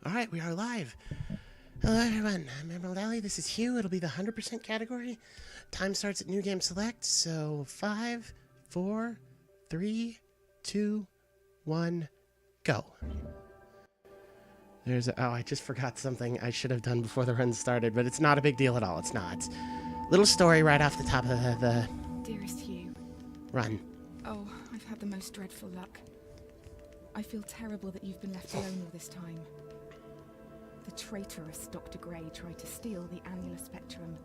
Alright, we are live. Hello everyone, I'm Emeraldaly, this is Hugh, it'll be the 100% category. Time starts at New Game Select, so 5, 4, 3, 2, 1, go. Oh, I just forgot something I should have done before the run started, but it's not a big deal at all, it's not. Little story right off the top of the Dearest Hugh. Run. Oh, I've had the most dreadful luck. I feel terrible that you've been left alone all this time. The traitorous Dr. Gray tried to steal the annular spectrum,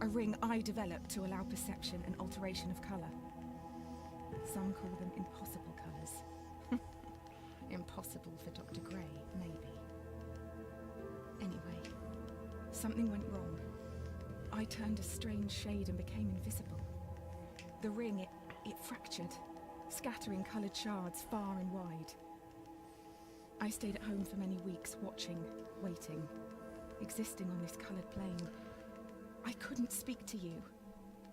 a ring I developed to allow perception and alteration of colour. Some call them impossible colours. Impossible for Dr. Gray, maybe. Anyway, something went wrong. I turned a strange shade and became invisible. The ring, it fractured, scattering coloured shards far and wide. I stayed at home for many weeks, watching, waiting, existing on this coloured plane. I couldn't speak to you,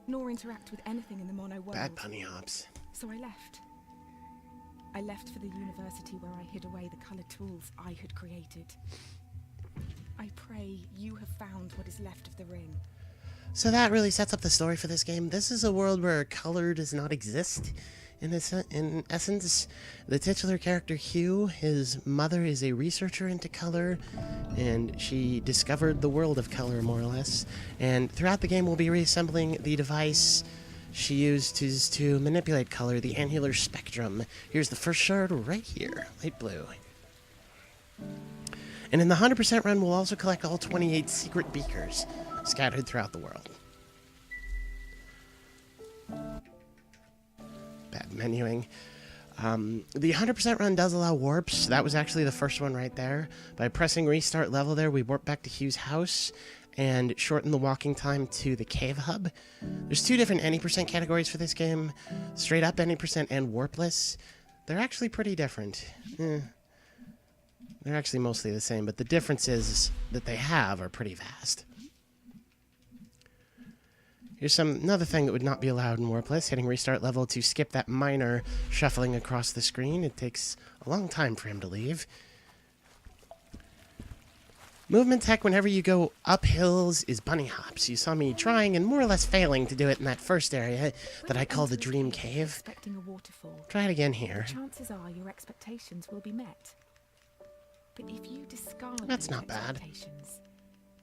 nor interact with anything in the mono world. Bad bunny hops. So I left. I left for the university where I hid away the coloured tools I had created. I pray you have found what is left of the ring. So that really sets up the story for this game. This is a world where color does not exist. In essence, the titular character Hugh, his mother is a researcher into color, and she discovered the world of color, more or less. And throughout the game, we'll be reassembling the device she used to manipulate color, the annular spectrum. Here's the first shard right here, light blue. And in the 100% run, we'll also collect all 28 secret beakers scattered throughout the world. Bad menuing. The 100% run does allow warps. That was actually the first one right there. By pressing restart level there, we warp back to Hugh's house and shorten the walking time to the cave hub. There's two different any percent categories for this game. Straight up any percent and warpless. They're actually pretty different. They're actually mostly the same, but the differences that they have are pretty vast. Here's another thing that would not be allowed in warpless, hitting restart level to skip that miner shuffling across the screen. It takes a long time for him to leave. Movement tech whenever you go up hills is bunny hops. You saw me trying and more or less failing to do it in that first area that I call the Dream Cave. Expecting a waterfall. Try it again here. Chances are your expectations will be met. But if you discard That's those not bad. expectations,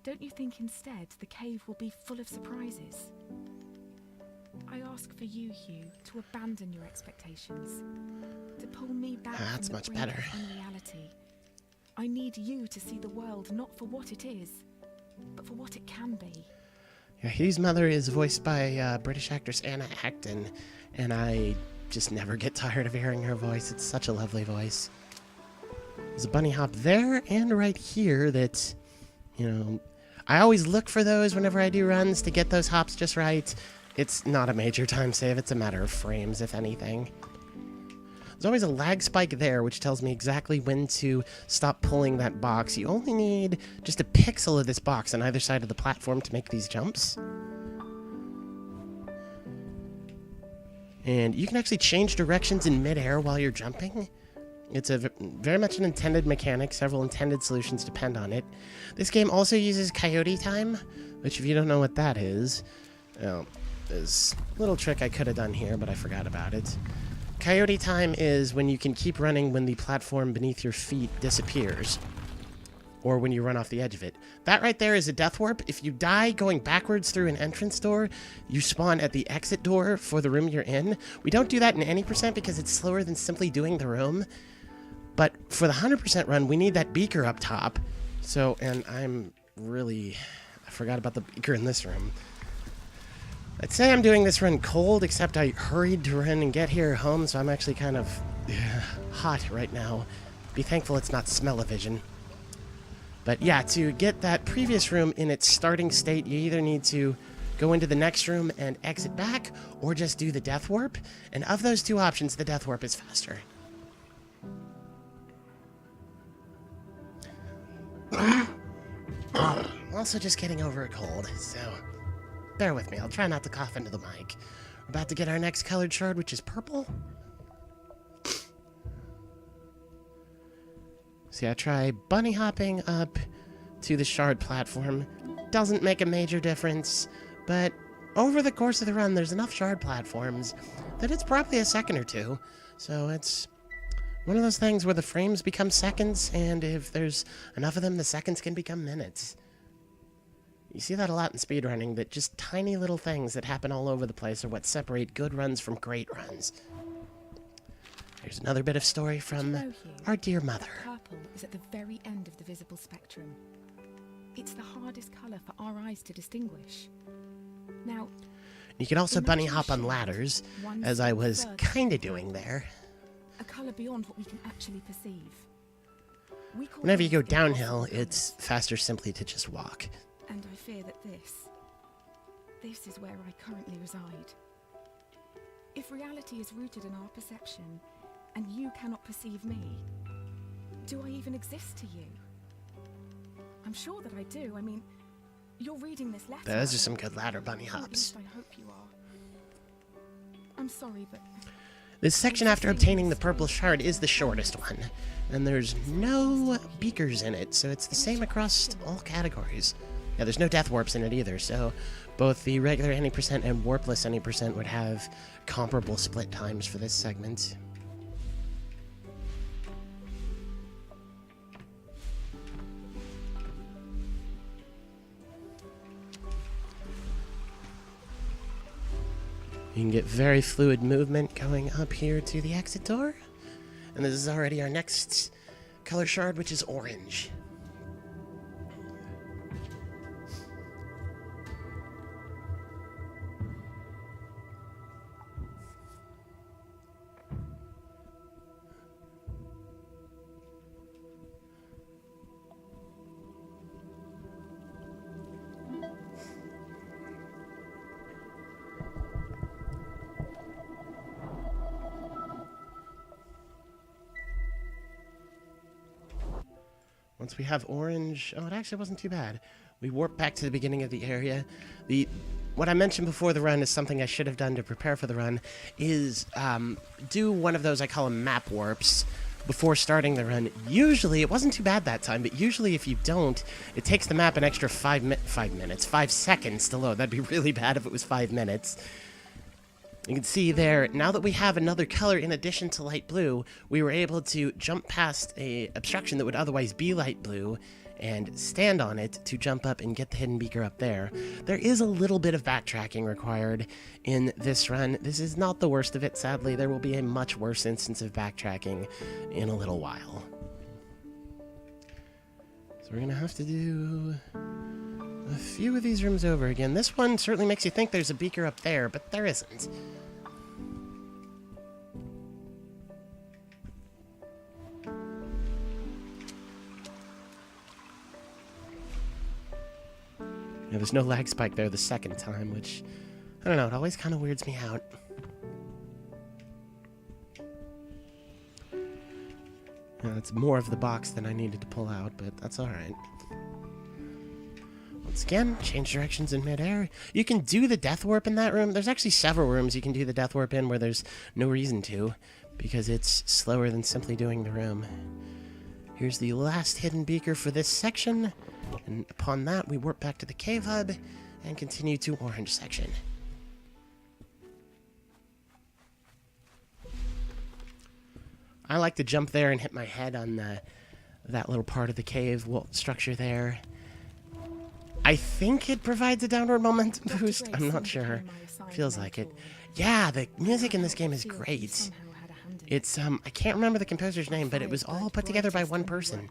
don't you think instead the cave will be full of surprises? I ask for you, Hugh, to abandon your expectations, to pull me back That's from the much brink better. of unreality. I need you to see the world not for what it is, but for what it can be. Yeah, Hugh's mother is voiced by British actress Anna Acton, and I just never get tired of hearing her voice. It's such a lovely voice. There's a bunny hop there and right here that, you know, I always look for those whenever I do runs to get those hops just right. It's not a major time save, it's a matter of frames, if anything. There's always a lag spike there, which tells me exactly when to stop pulling that box. You only need just a pixel of this box on either side of the platform to make these jumps. And you can actually change directions in midair while you're jumping. It's very much an intended mechanic. Several intended solutions depend on it. This game also uses coyote time, which if you don't know what that is, well, there's a little trick I could have done here, but I forgot about it. Coyote time is when you can keep running when the platform beneath your feet disappears, or when you run off the edge of it. That right there is a death warp. If you die going backwards through an entrance door, you spawn at the exit door for the room you're in. We don't do that in any percent because it's slower than simply doing the room. But for the 100% run, we need that beaker up top. So, and I forgot about the beaker in this room. I'd say I'm doing this run cold, except I hurried to run and get here home, so I'm actually kind of hot right now. Be thankful it's not smell-o-vision. But yeah, to get that previous room in its starting state, you either need to go into the next room and exit back, or just do the death warp. And of those two options, the death warp is faster. I'm also just getting over a cold, so bear with me. I'll try not to cough into the mic. We're about to get our next colored shard, which is purple. So yeah, try bunny hopping up to the shard platform. Doesn't make a major difference, but over the course of the run, there's enough shard platforms that it's probably a second or two. So it's one of those things where the frames become seconds, and if there's enough of them, the seconds can become minutes. You see that a lot in speedrunning, that just tiny little things that happen all over the place are what separate good runs from great runs. Here's another bit of story from our dear mother. Purple is at the very end of the visible spectrum. It's the hardest colour for our eyes to distinguish. Now, you can also bunny hop on ladders, as I was kinda doing there. A colour beyond what we can actually perceive. Whenever you go downhill, it's faster simply to just walk. And I fear that this is where I currently reside. If reality is rooted in our perception, and you cannot perceive me, do I even exist to you? I'm sure that I do. I mean, you're reading this letter. Those are some good ladder bunny hops. At least I hope you are. I'm sorry, but this section after obtaining the purple shard is the shortest one, and there's no beakers in it, so it's the same across all categories. Yeah, there's no death warps in it either, so both the regular any percent and warpless any percent would have comparable split times for this segment. You can get very fluid movement going up here to the exit door. And this is already our next color shard, which is orange. Once we have orange, oh, it actually wasn't too bad. We warp back to the beginning of the area. What I mentioned before the run is something I should have done to prepare for the run, is do one of those, I call them map warps, before starting the run. Usually, it wasn't too bad that time, but usually if you don't, it takes the map an extra 5 seconds to load. That'd be really bad if it was 5 minutes. You can see there, now that we have another color in addition to light blue, we were able to jump past a obstruction that would otherwise be light blue and stand on it to jump up and get the hidden beaker up there. There is a little bit of backtracking required in this run. This is not the worst of it, sadly. There will be a much worse instance of backtracking in a little while. So we're gonna have to do a few of these rooms over again. This one certainly makes you think there's a beaker up there, but there isn't. Yeah, there's no lag spike there the second time, which, I don't know, it always kind of weirds me out. Yeah, that's more of the box than I needed to pull out, but that's alright. Once again, change directions in midair. You can do the death warp in that room. There's actually several rooms you can do the death warp in where there's no reason to, because it's slower than simply doing the room. Here's the last hidden beaker for this section, and upon that we warp back to the cave hub and continue to orange section. I like to jump there and hit my head on that little part of the cave structure there. I think it provides a downward momentum boost. I'm not sure. Feels like it. Yeah, the music in this game is great. It's, I can't remember the composer's name, but it was all put together by one person.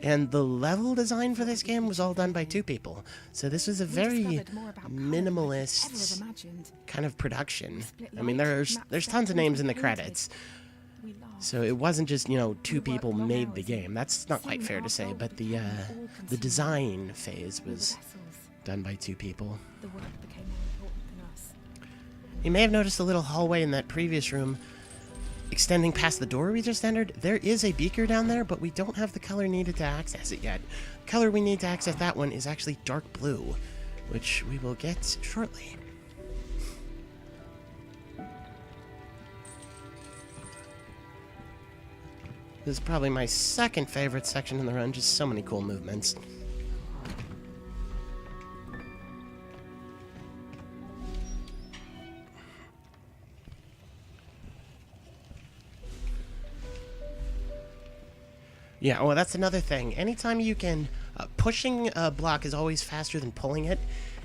And the level design for this game was all done by 2 people. So this was a very minimalist kind of production. I mean, there's tons of names in the credits. So it wasn't just, 2 people made the game. That's not quite fair to say, but the design phase was done by 2 people. You may have noticed a little hallway in that previous room extending past the door we just entered. There is a beaker down there, but we don't have the color needed to access it yet. The color we need to access that one is actually dark blue, which we will get shortly. This is probably my second favorite section in the run, just so many cool movements. Yeah, well, that's another thing. Anytime you can... pushing a block is always faster than pulling it.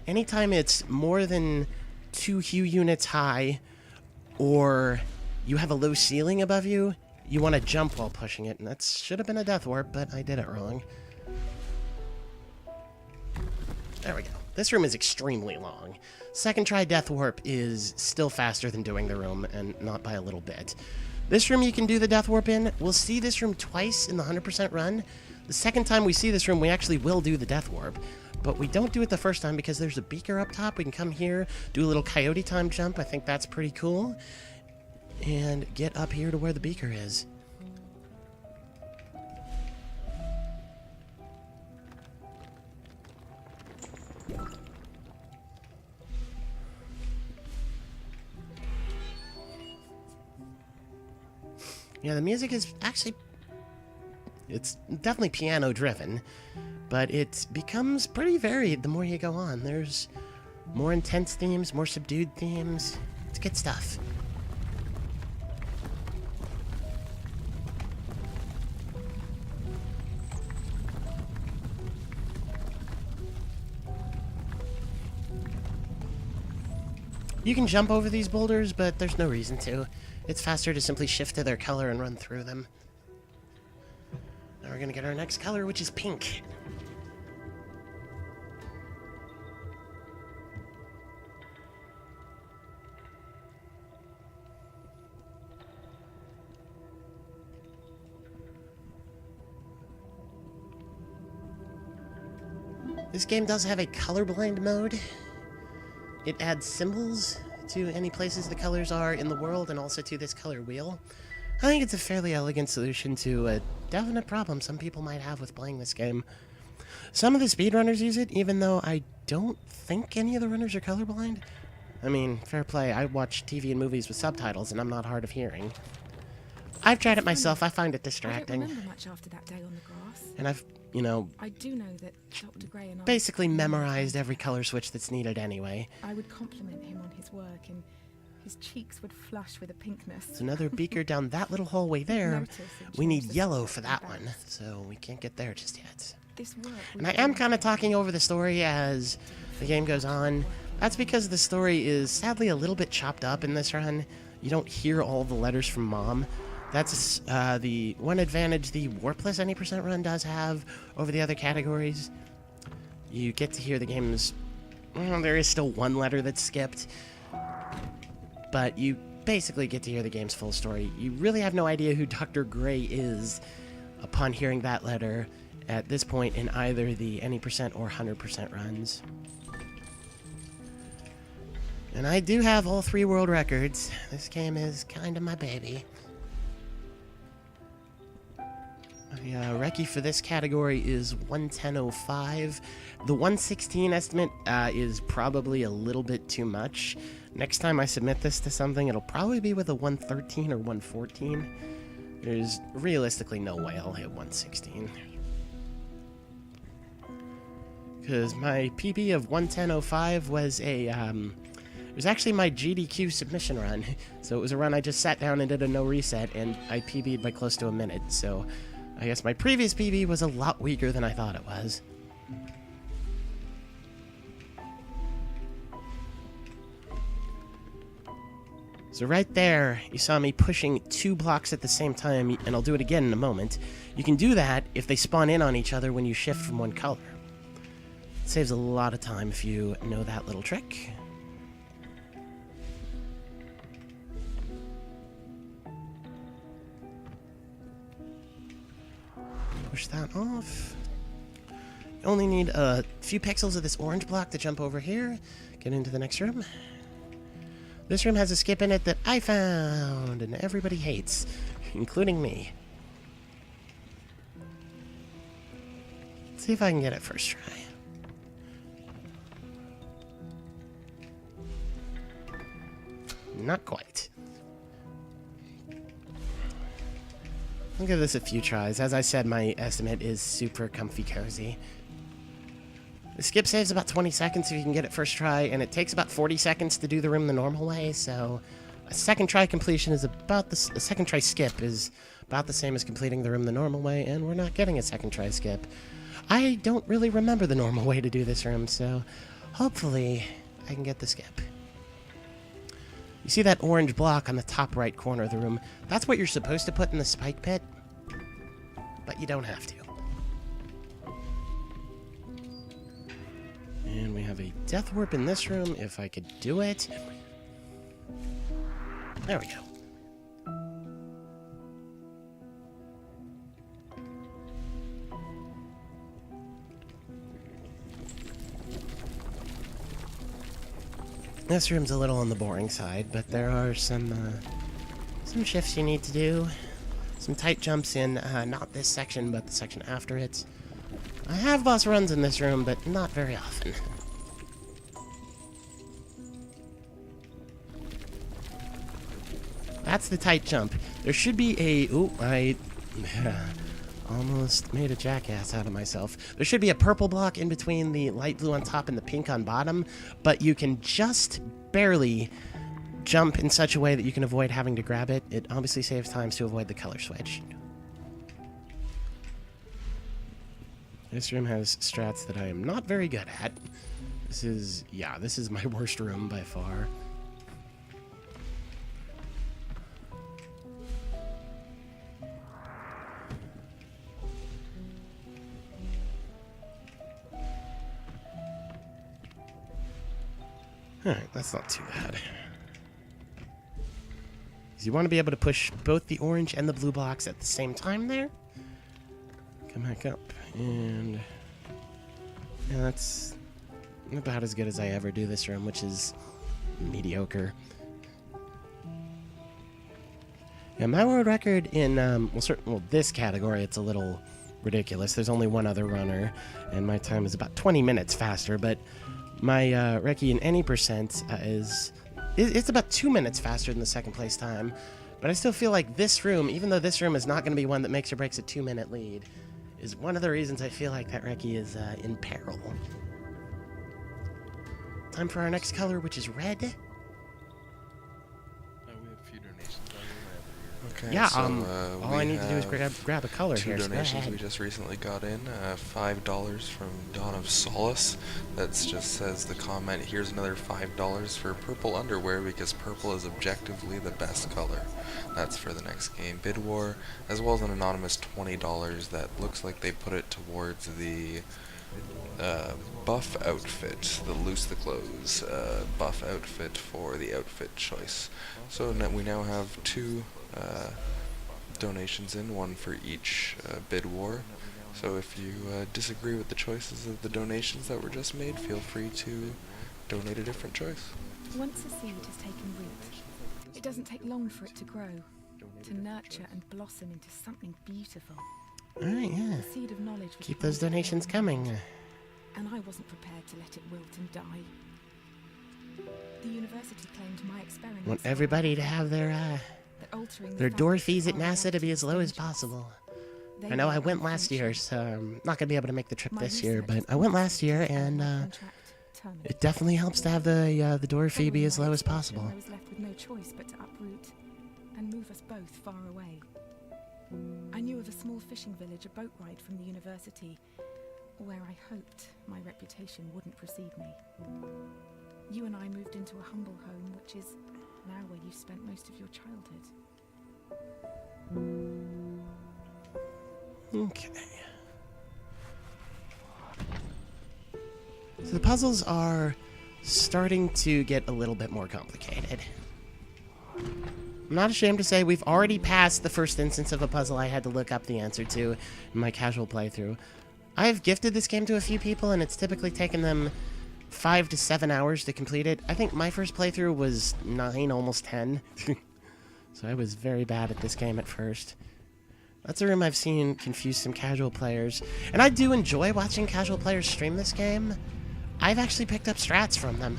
Anytime it's more than 2 hue units high, or you have a low ceiling above you, you want to jump while pushing it. And that should have been a death warp, but I did it wrong. There we go. This room is extremely long. Second try death warp is still faster than doing the room, and not by a little bit. This room you can do the death warp in. We'll see this room twice in the 100% run. The second time we see this room, we actually will do the death warp. But we don't do it the first time because there's a beaker up top. We can come here, do a little coyote time jump. I think that's pretty cool. And get up here to where the beaker is. Yeah, the music is actually... It's definitely piano-driven, but it becomes pretty varied the more you go on. There's more intense themes, more subdued themes. It's good stuff. You can jump over these boulders, but there's no reason to. It's faster to simply shift to their color and run through them. Now we're gonna get our next color, which is pink. This game does have a colorblind mode. It adds symbols to any places the colors are in the world, and also to this color wheel. I think it's a fairly elegant solution to a definite problem some people might have with playing this game. Some of the speedrunners use it, even though I don't think any of the runners are colorblind. I mean, fair play, I watch TV and movies with subtitles, and I'm not hard of hearing. I've tried it myself, I find it distracting. I don't remember much after that day on the grass. And I've, you know, I do know that Dr. Gray and I basically memorized every color switch that's needed anyway. I would compliment him on his work, and his cheeks would flush with a pinkness. There's another beaker down that little hallway there. We need yellow for that one, so we can't get there just yet. This work And I am kind of talking over the story as the game goes on. That's because the story is sadly a little bit chopped up in this run. You don't hear all the letters from Mom. That's the one advantage the warpless any % run does have over the other categories. You get to hear the game's... Well, there is still one letter that's skipped, but you basically get to hear the game's full story. You really have no idea who Dr. Gray is upon hearing that letter at this point in either the any % or 100% runs. And I do have all 3 world records. This game is kind of my baby. The recce for this category is 110.05. The 116 estimate is probably a little bit too much. Next time I submit this to something, it'll probably be with a 113 or 114. There's realistically no way I'll hit 116. Because my PB of 110.05 was a, it was actually my GDQ submission run. So it was a run I just sat down and did a no reset, and I PB'd by close to a minute, so... I guess my previous PB was a lot weaker than I thought it was. So right there, you saw me pushing 2 blocks at the same time, and I'll do it again in a moment. You can do that if they spawn in on each other when you shift from one color. It saves a lot of time if you know that little trick. Push that off. You only need a few pixels of this orange block to jump over here, get into the next room. This room has a skip in it that I found, and everybody hates, including me. Let's see if I can get it first try. Not quite. I'll give this a few tries. As I said, my estimate is super comfy cozy. The skip saves about 20 seconds if you can get it first try, and it takes about 40 seconds to do the room the normal way, so a second try completion is about the... A second try skip is about the same as completing the room the normal way, and we're not getting a second try skip. I don't really remember the normal way to do this room, so hopefully I can get the skip. You see that orange block on the top right corner of the room? That's what you're supposed to put in the spike pit, but you don't have to. And we have a death warp in this room, if I could do it. There we go. This room's a little on the boring side, but there are some shifts you need to do. Some tight jumps in, not this section, but the section after it. I have boss runs in this room, but not very often. That's the tight jump. There should be a... Ooh, I almost made a jackass out of myself. There should be a purple block in between the light blue on top and the pink on bottom, but you can just barely jump in such a way that you can avoid having to grab it. It obviously saves time to avoid the color switch. This room has strats that I am not very good at. This is my worst room by far. Alright, that's not too bad. You want to be able to push both the orange and the blue blocks at the same time there. Come back up, and yeah, that's about as good as I ever do this room, which is mediocre. Yeah, my world record in, this category, it's a little ridiculous. There's only one other runner, and my time is about 20 minutes faster, but my recce in any percent it's about 2 minutes faster than the second place time. But I still feel like this room, even though this room is not going to be one that makes or breaks a 2-minute lead, is one of the reasons I feel like that recce is in peril. Time for our next color, which is red. We have a few donations on here. Okay, yeah, so, all I need to do is grab a color here. Two donations we just recently got in. $5 from Dawn of Solace. That just says the comment, here's another $5 for purple underwear because purple is objectively the best color. That's for the next game, Bid War, as well as an anonymous $20 that looks like they put it towards the buff outfit, the loose the clothes buff outfit for the outfit choice. So we now have two donations in, one for each Bid War. So if you disagree with the choices of the donations that were just made, feel free to donate a different choice. Once a seed has taken root, it doesn't take long for it to grow, to nurture and blossom into something beautiful. Alright, yeah. The seed of knowledge was Keep those planted donations in coming. and I wasn't prepared to let it wilt and die. The university claimed my experiments Want everybody to have their door fees at NASA to be as low as possible. I know I went last year, so I'm not going to be able to make the trip this year, but I went last year, and it definitely helps to have the door fee be as low as possible. I was left with no choice but to uproot and move us both far away. I knew of a small fishing village a boat ride from the university, where I hoped my reputation wouldn't precede me. You and I moved into a humble home, which is now where you spent most of your childhood. Okay. So the puzzles are starting to get a little bit more complicated. I'm not ashamed to say we've already passed the first instance of a puzzle I had to look up the answer to in my casual playthrough. I've gifted this game to a few people, and it's typically taken them 5 to 7 hours to complete it. I think my first playthrough was 9, almost 10. So I was very bad at this game at first. That's a room I've seen confuse some casual players. And I do enjoy watching casual players stream this game. I've actually picked up strats from them.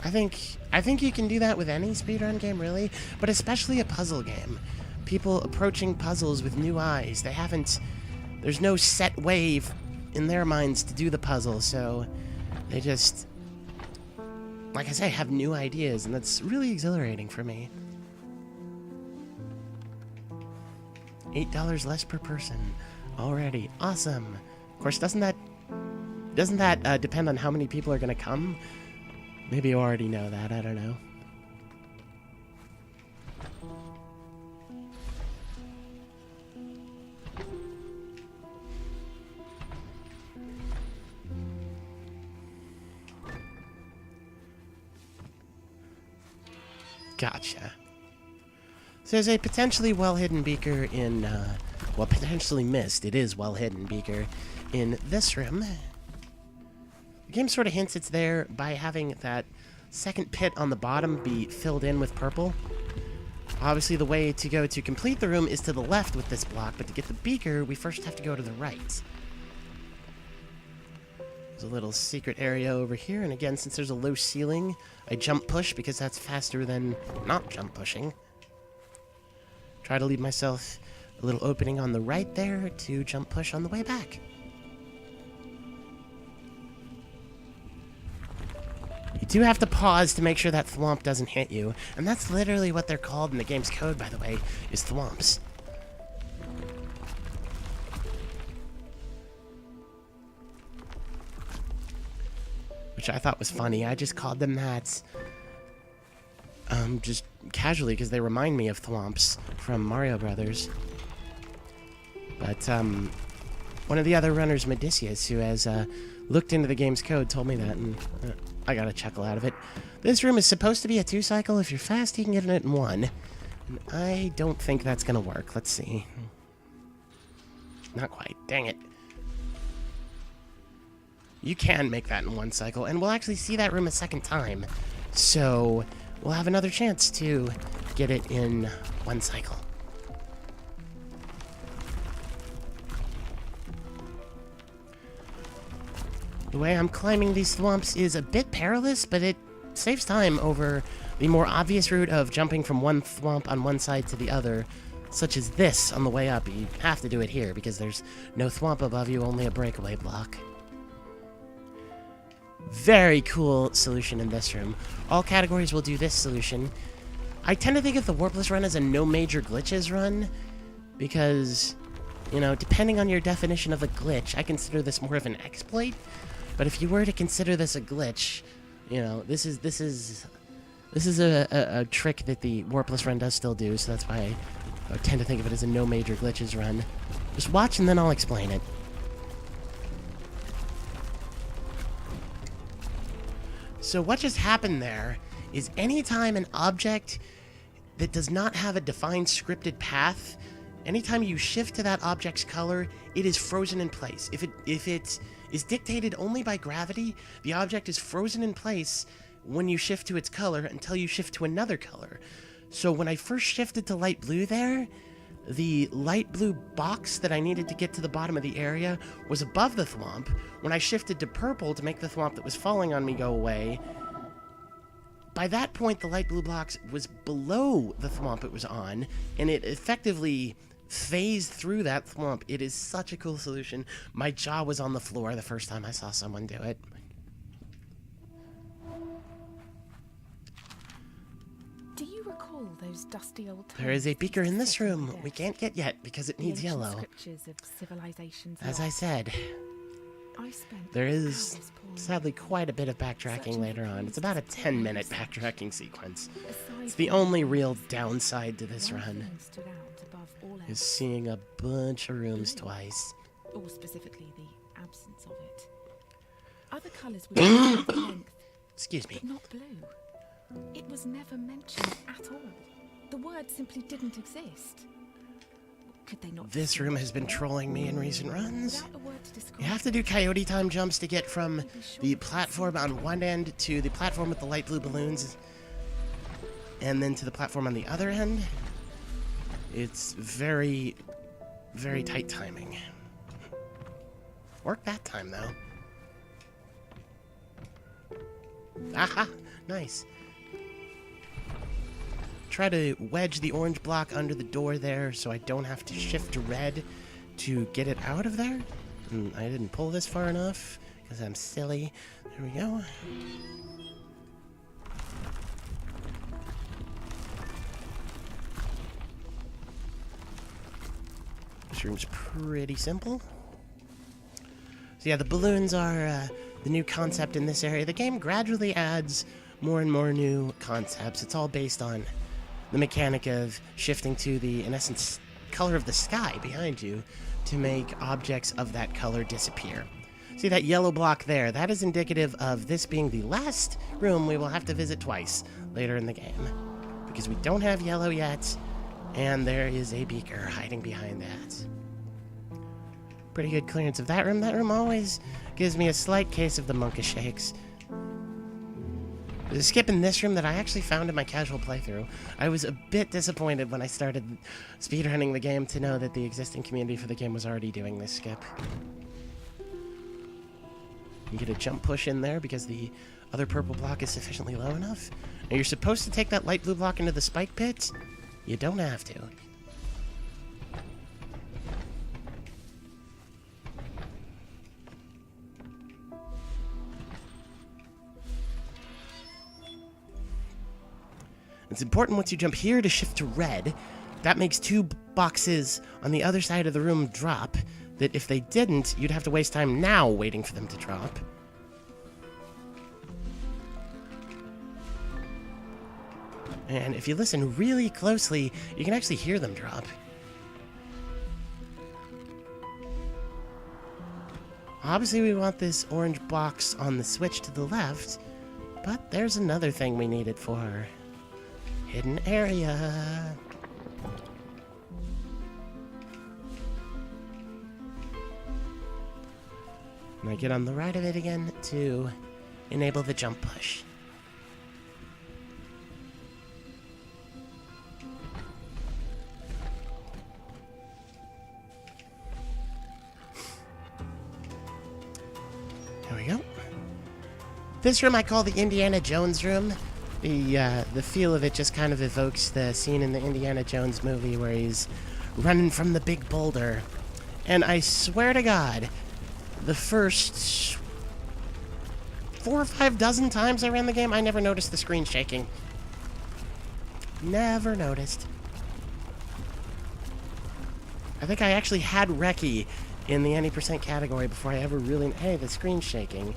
I think you can do that with any speedrun game, really, but especially a puzzle game. people approaching puzzles with new eyes. They haven't... There's no set way in their minds to do the puzzle, so they just, like I say, have new ideas, and that's really exhilarating for me. $8 less per person already. Awesome. Of course, doesn't that depend on how many people are going to come? Maybe you already know that. I don't know. Gotcha. So there's a potentially well-hidden beaker in, well, potentially missed. It is well-hidden beaker in this room. The game sort of hints it's there by having that second pit on the bottom be filled in with purple. Obviously, the way to go to complete the room is to the left with this block, but to get the beaker, we first have to go to the right. There's a little secret area over here, and again, since there's a low ceiling, I jump push because that's faster than not jump pushing. Try to leave myself a little opening on the right there to jump push on the way back. You do have to pause to make sure that thwomp doesn't hit you, and that's literally what they're called in the game's code, by the way, is thwomps. Which I thought was funny. I just called them that just casually because they remind me of thwomps from Mario Brothers. But one of the other runners, Medicius, who has looked into the game's code, told me that, and I got a chuckle out of it. This room is supposed to be a 2-cycle. If you're fast, you can get in it in 1. And I don't think that's going to work. Let's see. Not quite. Dang it. You can make that in 1 cycle, and we'll actually see that room a second time. So we'll have another chance to get it in 1 cycle. The way I'm climbing these thwomps is a bit perilous, but it saves time over the more obvious route of jumping from one thwomp on one side to the other, such as this on the way up. You have to do it here because there's no thwomp above you, only a breakaway block. Very cool solution in this room. All categories will do this solution. I tend to think of the warpless run as a no major glitches run because, you know, depending on your definition of a glitch, I consider this more of an exploit. But if you were to consider this a glitch, you know, this is a trick that the warpless run does still do, so that's why I tend to think of it as a no major glitches run. Just watch and then I'll explain it. So what just happened there is anytime an object that does not have a defined scripted path, anytime you shift to that object's color, it is frozen in place. If it is dictated only by gravity, the object is frozen in place when you shift to its color until you shift to another color. So when I first shifted to light blue there, the light blue box that I needed to get to the bottom of the area was above the thwomp. When I shifted to purple to make the thwomp that was falling on me go away, by that point the light blue box was below the thwomp it was on, and it effectively phased through that thwomp. It is such a cool solution. My jaw was on the floor the first time I saw someone do it. Do you recall those dusty old There is a tomes beaker in this set in room. the We depths? can't get yet because it The needs ancient yellow. scriptures of civilizations As I lost. said, I spent there is hours poring sadly over quite a bit of backtracking searching later for on. It's clues about a to 10-minute research. backtracking sequence. Aside It's the from only the real ones, downside to this one run, thing stood out above all is else, seeing a bunch of rooms twice. or specifically the absence of it. Other colours would be of length, Excuse me. but not blue. It was never mentioned at all. The word simply didn't exist. Could they not? This room has been trolling me in recent runs. Without a word to describe You have to do coyote time jumps to get from the platform on one end to the platform with the light blue balloons, and then to the platform on the other end. It's very, very tight timing. Worked that time, though. Aha! Nice. try to wedge the orange block under the door there so I don't have to shift to red to get it out of there. And I didn't pull this far enough because I'm silly. There we go. This room's pretty simple. So yeah, the balloons are the new concept in this area. The game gradually adds more and more new concepts. It's all based on the mechanic of shifting to the, in essence, color of the sky behind you to make objects of that color disappear. See that yellow block there? That is indicative of this being the last room we will have to visit twice later in the game. Because we don't have yellow yet, and there is a beaker hiding behind that. Pretty good clearance of that room. That room always gives me a slight case of the monkish shakes. There's a skip in this room that I actually found in my casual playthrough. I was a bit disappointed when I started speedrunning the game to know that the existing community for the game was already doing this skip. You get a jump push in there because the other purple block is sufficiently low enough. Now you're supposed to take that light blue block into the spike pit. You don't have to. It's important once you jump here to shift to red. That makes two boxes on the other side of the room drop, that if they didn't, you'd have to waste time now waiting for them to drop. And if you listen really closely, you can actually hear them drop. Obviously, we want this orange box on the switch to the left, but there's another thing we need it for. Hidden area. And I get on the right of it again to enable the jump push. There we go. This room I call the Indiana Jones room. The feel of it just kind of evokes the scene in the Indiana Jones movie where he's running from the big boulder. And I swear to God, the first 4 or 5 dozen times I ran the game, I never noticed the screen shaking. Never noticed. I think I actually had Recce in the any percent category before I ever really... Hey, the screen's shaking.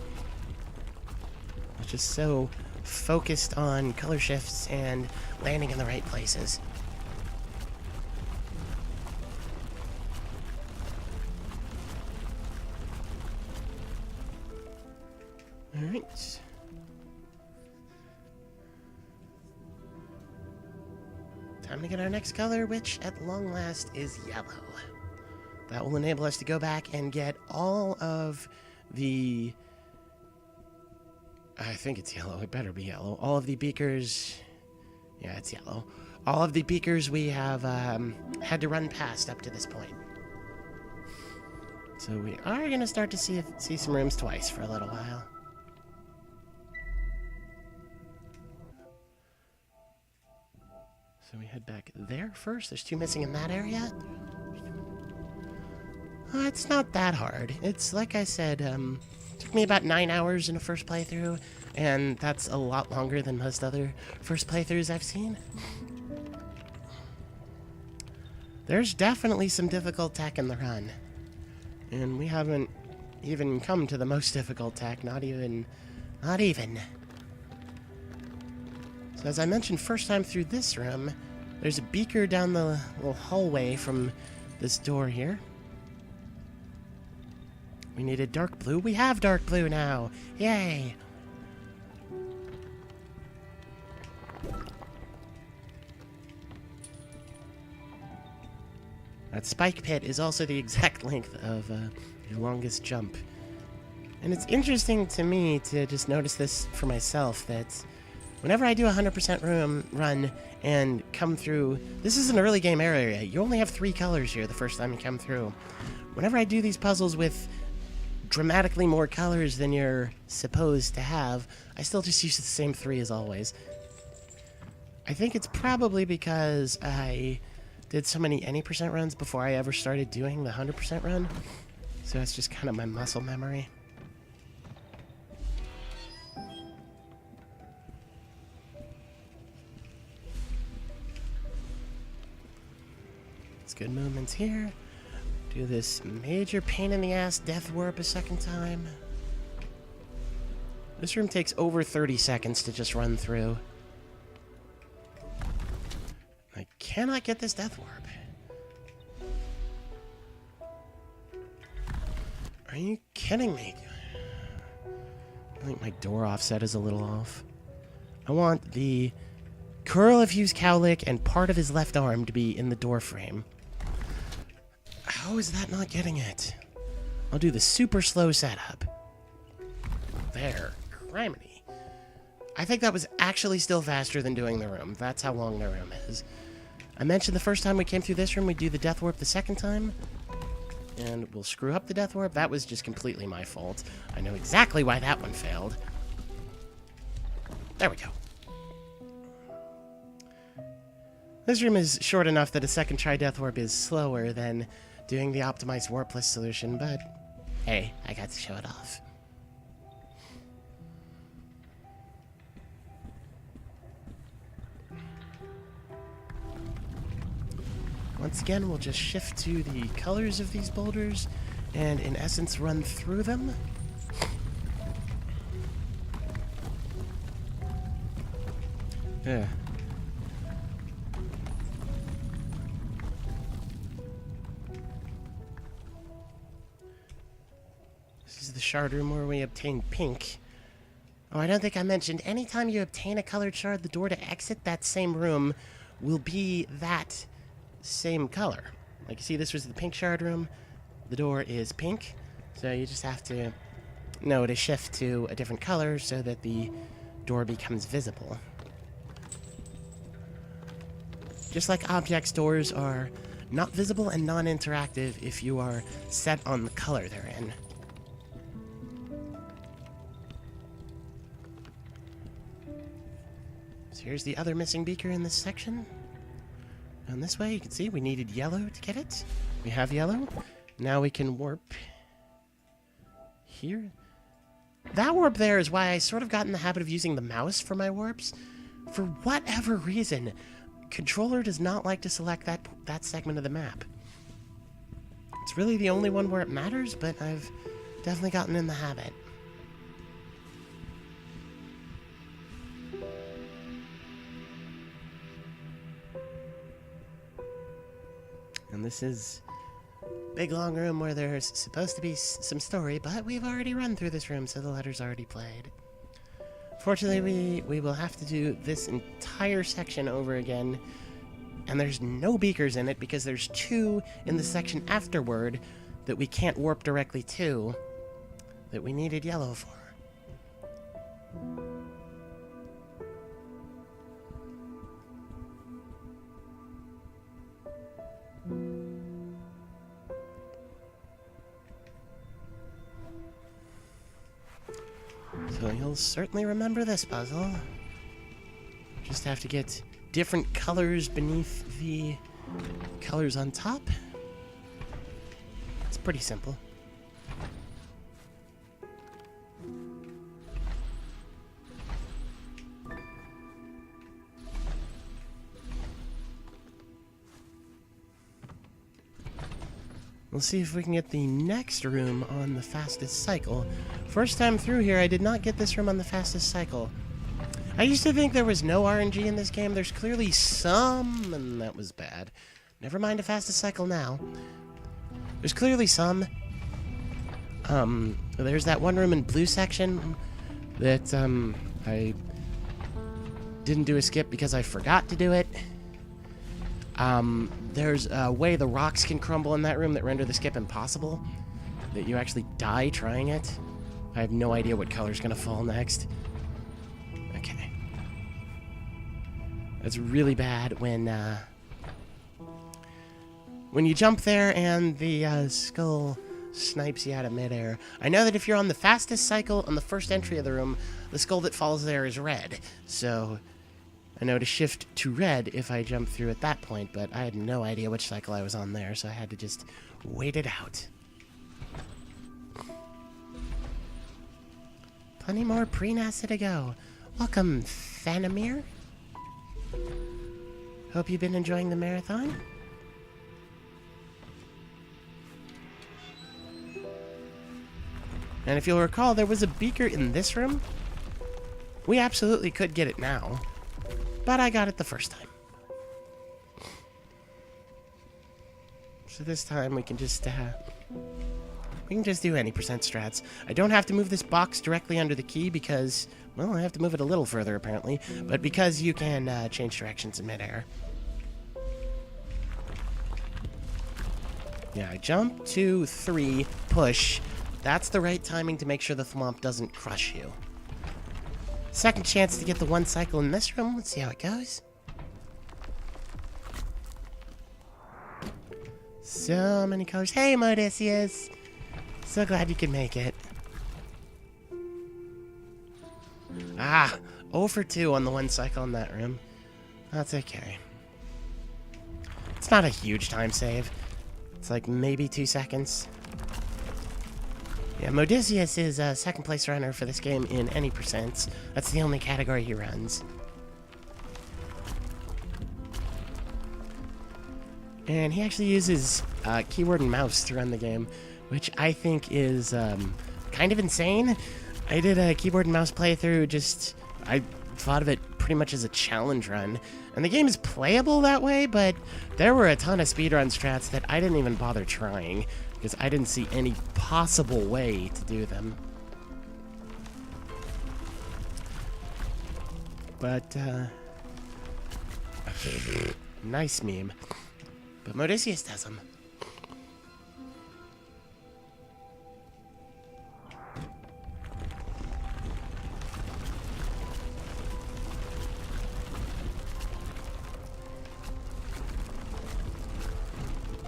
I was just so focused on color shifts and landing in the right places. Alright. Time to get our next color, which at long last is yellow. That will enable us to go back and get all of the... I think it's yellow. It better be yellow. All of the beakers... Yeah, it's yellow. All of the beakers we have had to run past up to this point. So we are going to start to see some rooms twice for a little while. So we head back there first. There's 2 missing in that area. It's not that hard. It's, like I said, took me about 9 hours in a first playthrough, and that's a lot longer than most other first playthroughs I've seen. There's definitely some difficult tech in the run, and we haven't even come to the most difficult tech, not even. So as I mentioned first time through this room, there's a beaker down the little hallway from this door here. We needed dark blue. We have dark blue now. Yay! That spike pit is also the exact length of your longest jump. And it's interesting to me to just notice this for myself, that whenever I do a 100% run and come through... This is an early game area. You only have 3 colors here the first time you come through. Whenever I do these puzzles with dramatically more colors than you're supposed to have, I still just use the same 3 as always. I think it's probably because I did so many any percent runs before I ever started doing the 100% run. So it's just kind of my muscle memory. It's good movements here. Do this major pain in the ass death warp a second time. This room takes over 30 seconds to just run through. I cannot get this death warp. Are you kidding me? I think my door offset is a little off. I want the curl of Hugh's cowlick and part of his left arm to be in the door frame. How is that not getting it? I'll do the super slow setup. There. Criminy. I think that was actually still faster than doing the room. That's how long the room is. I mentioned the first time we came through this room, we'd do the death warp the second time. And we'll screw up the death warp. That was just completely my fault. I know exactly why that one failed. There we go. This room is short enough that a second try death warp is slower than doing the optimized warpless solution, but hey, I got to show it off. Once again, we'll just shift to the colors of these boulders and, in essence, run through them. Yeah. This is the shard room where we obtain pink. Oh, I don't think I mentioned, anytime you obtain a colored shard, the door to exit that same room will be that same color. Like you see, this was the pink shard room. The door is pink, so you just have to know to shift to a different color so that the door becomes visible. Just like objects, doors are not visible and non-interactive if you are set on the color they're in. So here's the other missing beaker in this section. And this way, you can see we needed yellow to get it. We have yellow. Now we can warp here. That warp there is why I sort of got in the habit of using the mouse for my warps. For whatever reason, controller does not like to select that segment of the map. It's really the only one where it matters, but I've definitely gotten in the habit. And this is a big long room where there's supposed to be some story, but we've already run through this room, so the letter's already played. Fortunately, we will have to do this entire section over again, and there's no beakers in it because there's two in the section afterward that we can't warp directly to that we needed yellow for. So you'll certainly remember this puzzle. Just have to get different colors beneath the colors on top. It's pretty simple. We'll see if we can get the next room on the fastest cycle. First time through here, I did not get this room on the fastest cycle. I used to think there was no RNG in this game. There's clearly some, and that was bad. Never mind the fastest cycle now. There's clearly some. There's that one room in blue section that I didn't do a skip because I forgot to do it. There's a way the rocks can crumble in that room that render the skip impossible, that you actually die trying it. I have no idea what color's gonna fall next. Okay. That's really bad when you jump there and the skull snipes you out of midair. I know that if you're on the fastest cycle on the first entry of the room, the skull that falls there is red. So I know to shift to red if I jump through at that point, but I had no idea which cycle I was on there, so I had to just wait it out. Plenty more preNASA to go. Welcome, Fanamir. Hope you've been enjoying the marathon. And if you'll recall, there was a beaker in this room. We absolutely could get it now, but I got it the first time. So this time we can just do any percent strats. I don't have to move this box directly under the key because, well, I have to move it a little further apparently, but because you can change directions in midair. Yeah, jump, 2, 3, push. That's the right timing to make sure the thwomp doesn't crush you. Second chance to get the one cycle in this room. Let's see how it goes. So many colors. Hey, Modicius! So glad you could make it. Ah! 0 for 2 on the one cycle in that room. That's okay. It's not a huge time save. It's like maybe 2 seconds. Yeah, Modicius is a second place runner for this game in any percents. That's the only category he runs. And he actually uses keyboard and mouse to run the game, which I think is kind of insane. I did a keyboard and mouse playthrough, I thought of it pretty much as a challenge run. And the game is playable that way, but there were a ton of speedrun strats that I didn't even bother trying, because I didn't see any possible way to do them. But, nice meme. But Modicius does them.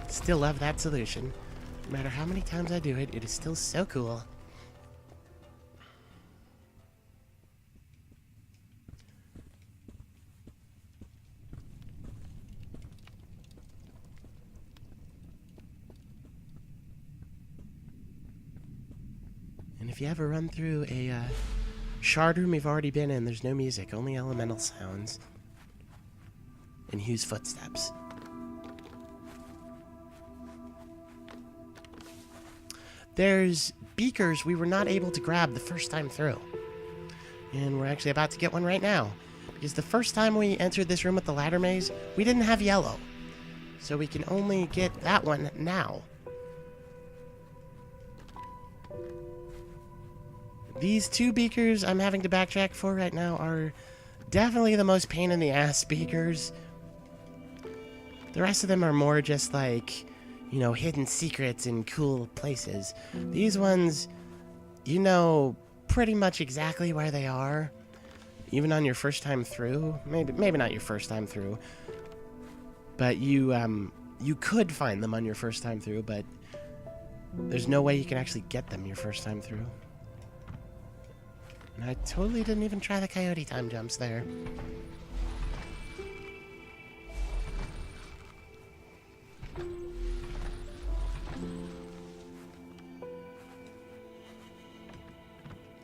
Still love that solution. No matter how many times I do it, it is still so cool. And if you ever run through a shard room you've already been in, there's no music, only elemental sounds. And Hugh's footsteps. There's beakers we were not able to grab the first time through. And we're actually about to get one right now. Because the first time we entered this room with the ladder maze, we didn't have yellow. So we can only get that one now. These 2 beakers I'm having to backtrack for right now are definitely the most pain in the ass beakers. The rest of them are more just like, you know, hidden secrets in cool places. These ones, you know pretty much exactly where they are, even on your first time through. Maybe not your first time through, but you could find them on your first time through, but there's no way you can actually get them your first time through. And I totally didn't even try the coyote time jumps there.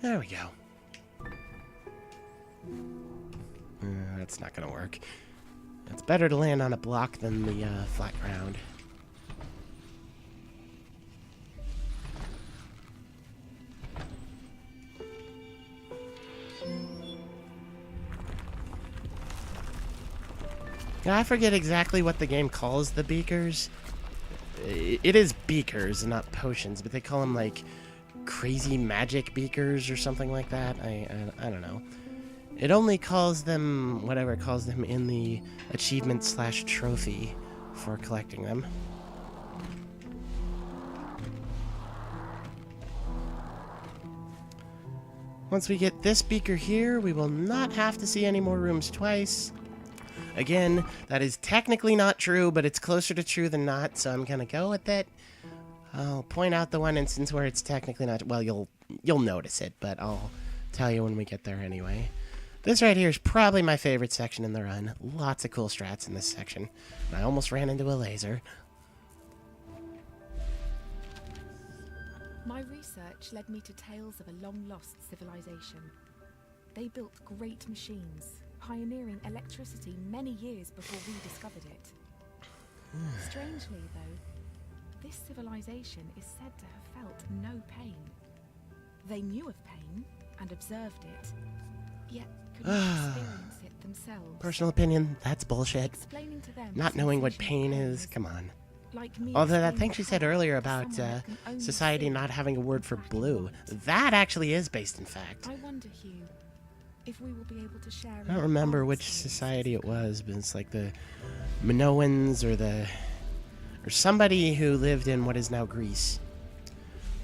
There we go. That's not gonna work. It's better to land on a block than the flat ground. I forget exactly what the game calls the beakers. It is beakers, not potions, but they call them like crazy magic beakers or something like that. I don't know. It only calls them whatever it calls them in the achievement/trophy for collecting them. Once we get this beaker here, we will not have to see any more rooms twice. Again, that is technically not true, but it's closer to true than not, so I'm gonna go with it. I'll point out the one instance where it's technically not. Well, you'll notice it, but I'll tell you when we get there anyway. This right here is probably my favorite section in the run. Lots of cool strats in this section. And I almost ran into a laser. My research led me to tales of a long-lost civilization. They built great machines, pioneering electricity many years before we discovered it. Strangely, though, this civilization is said to have felt no pain. They knew of pain and observed it, yet could not experience it themselves. Personal opinion, that's bullshit. Explaining to them Not knowing what pain is, come on. Although that thing she said earlier about society not having a word for blue, that actually is based in fact. I wonder, Hugh, if we will be able to share. I don't remember which society it was, but it's like the Minoans or somebody who lived in what is now Greece.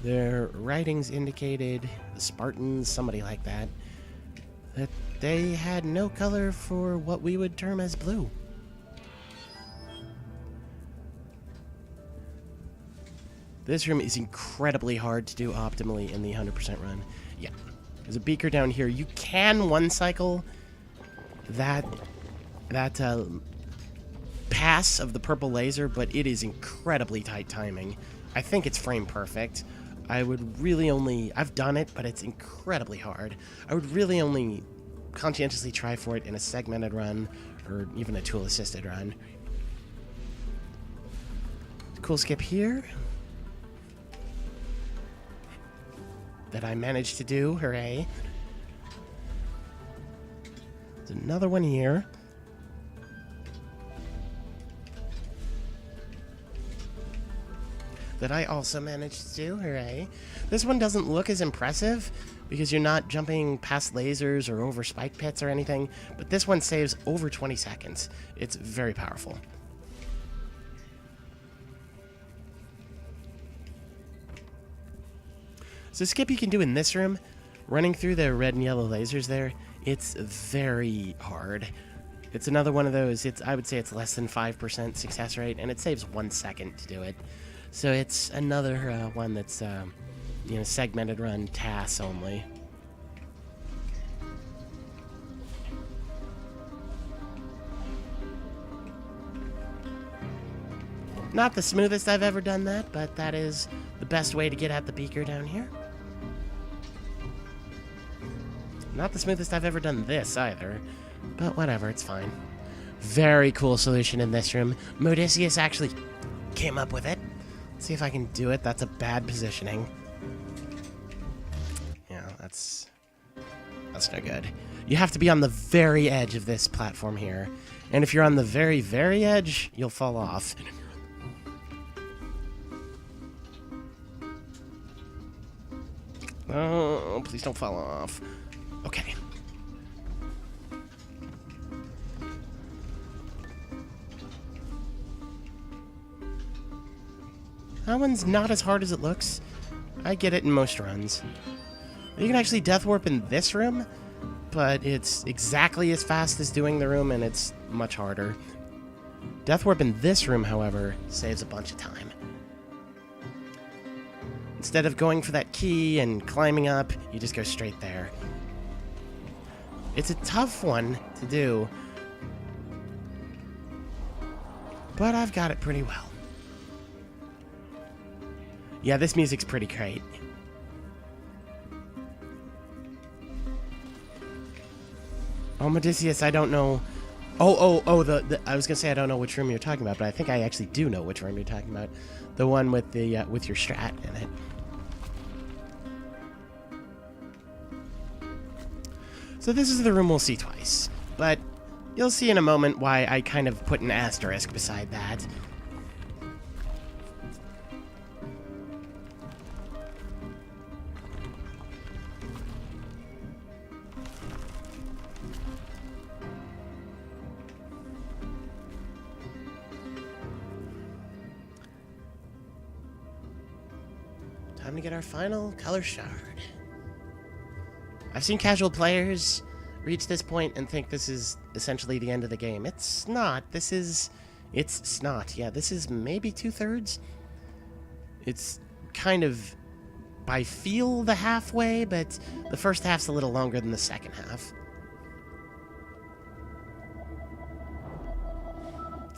Their writings indicated, the Spartans, somebody like that, that they had no color for what we would term as blue. This room is incredibly hard to do optimally in the 100% run. Yeah. There's a beaker down here. You can one cycle that pass of the purple laser, but it is incredibly tight timing. I think it's frame perfect. I would really only... I've done it, but it's incredibly hard. I would really only conscientiously try for it in a segmented run, or even a tool-assisted run. Cool skip here that I managed to do. Hooray. There's another one here. That I also managed to do. Hooray. This one doesn't look as impressive because you're not jumping past lasers or over spike pits or anything, but this one saves over 20 seconds. It's very powerful. So skip you can do in this room, running through the red and yellow lasers there, it's very hard. It's another one of those, I would say it's less than 5% success rate, and it saves 1 second to do it. So it's another one that's, segmented run, TAS only. Not the smoothest I've ever done that, but that is the best way to get at the beaker down here. Not the smoothest I've ever done this either, but whatever, it's fine. Very cool solution in this room. Modicius actually came up with it. Let's see if I can do it. That's a bad positioning. Yeah, that's no good. You have to be on the very edge of this platform here. And if you're on the very, very edge, you'll fall off. Oh, please don't fall off. Okay. That one's not as hard as it looks. I get it in most runs. You can actually death warp in this room, but it's exactly as fast as doing the room, and it's much harder. Death warp in this room, however, saves a bunch of time. Instead of going for that key and climbing up, you just go straight there. It's a tough one to do, but I've got it pretty well. Yeah, this music's pretty great. Oh, Modicius, I don't know. I was gonna say I don't know which room you're talking about, but I think I actually do know which room you're talking about. The one with the with your strat in it. So this is the room we'll see twice, but you'll see in a moment why I kind of put an asterisk beside that. Time to get our final color shard. I've seen casual players reach this point and think this is essentially the end of the game. It's not. It's snot. Yeah, this is maybe 2/3. It's kind of by feel the halfway, but the first half's a little longer than the second half.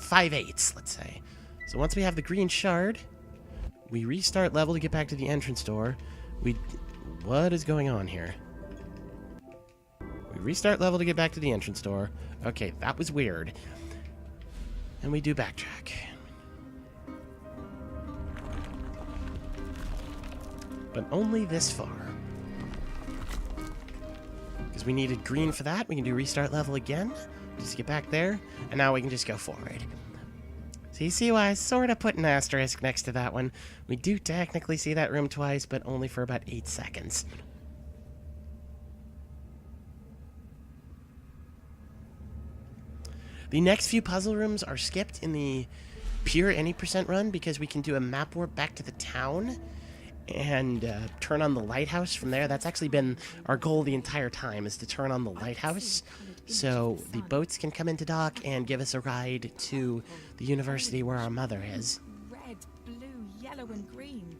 5/8, let's say. So once we have the green shard, we restart level to get back to the entrance door. What is going on here? We restart level to get back to the entrance door. Okay, that was weird. And we do backtrack. But only this far. Because we needed green for that. We can do restart level again. Just get back there. And now we can just go forward. So you see why I sort of put an asterisk next to that one. We do technically see that room twice, but only for about 8 seconds. The next few puzzle rooms are skipped in the pure any % run because we can do a map warp back to the town and turn on the lighthouse from there. That's actually been our goal the entire time, is to turn on the lighthouse so the boats can come into dock and give us a ride to the university where our mother is. Red, blue, yellow, and green.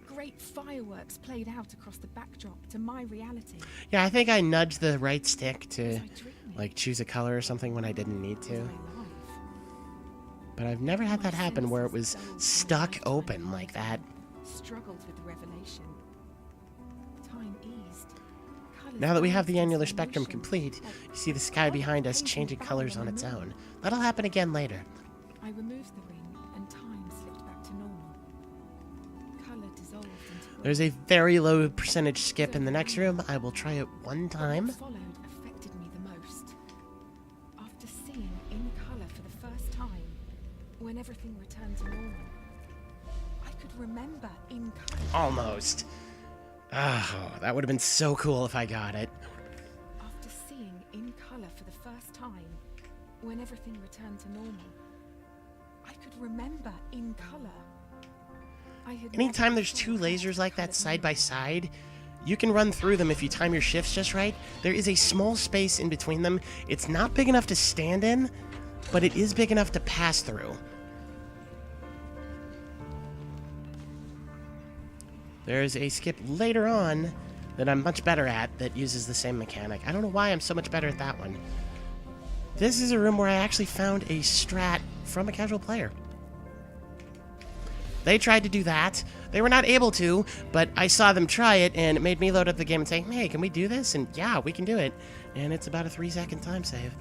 Great fireworks played out across the backdrop to my reality. Yeah, I think I nudged the right stick to like choose a color or something when I didn't need to. But I've never had that happen where it was stuck open like that. Struggled with the revelation. Time eased. Now that we have the annular spectrum complete, you see the sky behind us changing colors on its own. That'll happen again later. I removed the ring and time slipped back to normal. Color dissolved into There's a very low percentage skip in the next room. I will try it one time. What followed affected me the most. After seeing in color for the first time, when everything returned to normal, I could remember in color. Almost. Oh, that would have been so cool if I got it. After seeing in color for the first time, when everything returned to normal, I could remember in color. Anytime there's two lasers like that side by side, you can run through them if you time your shifts just right. There is a small space in between them. It's not big enough to stand in, but it is big enough to pass through. There's a skip later on that I'm much better at that uses the same mechanic. I don't know why I'm so much better at that one. This is a room where I actually found a strat from a casual player. They tried to do that. They were not able to, but I saw them try it, and it made me load up the game and say, hey, can we do this? And yeah, we can do it. And it's about a 3-second time save.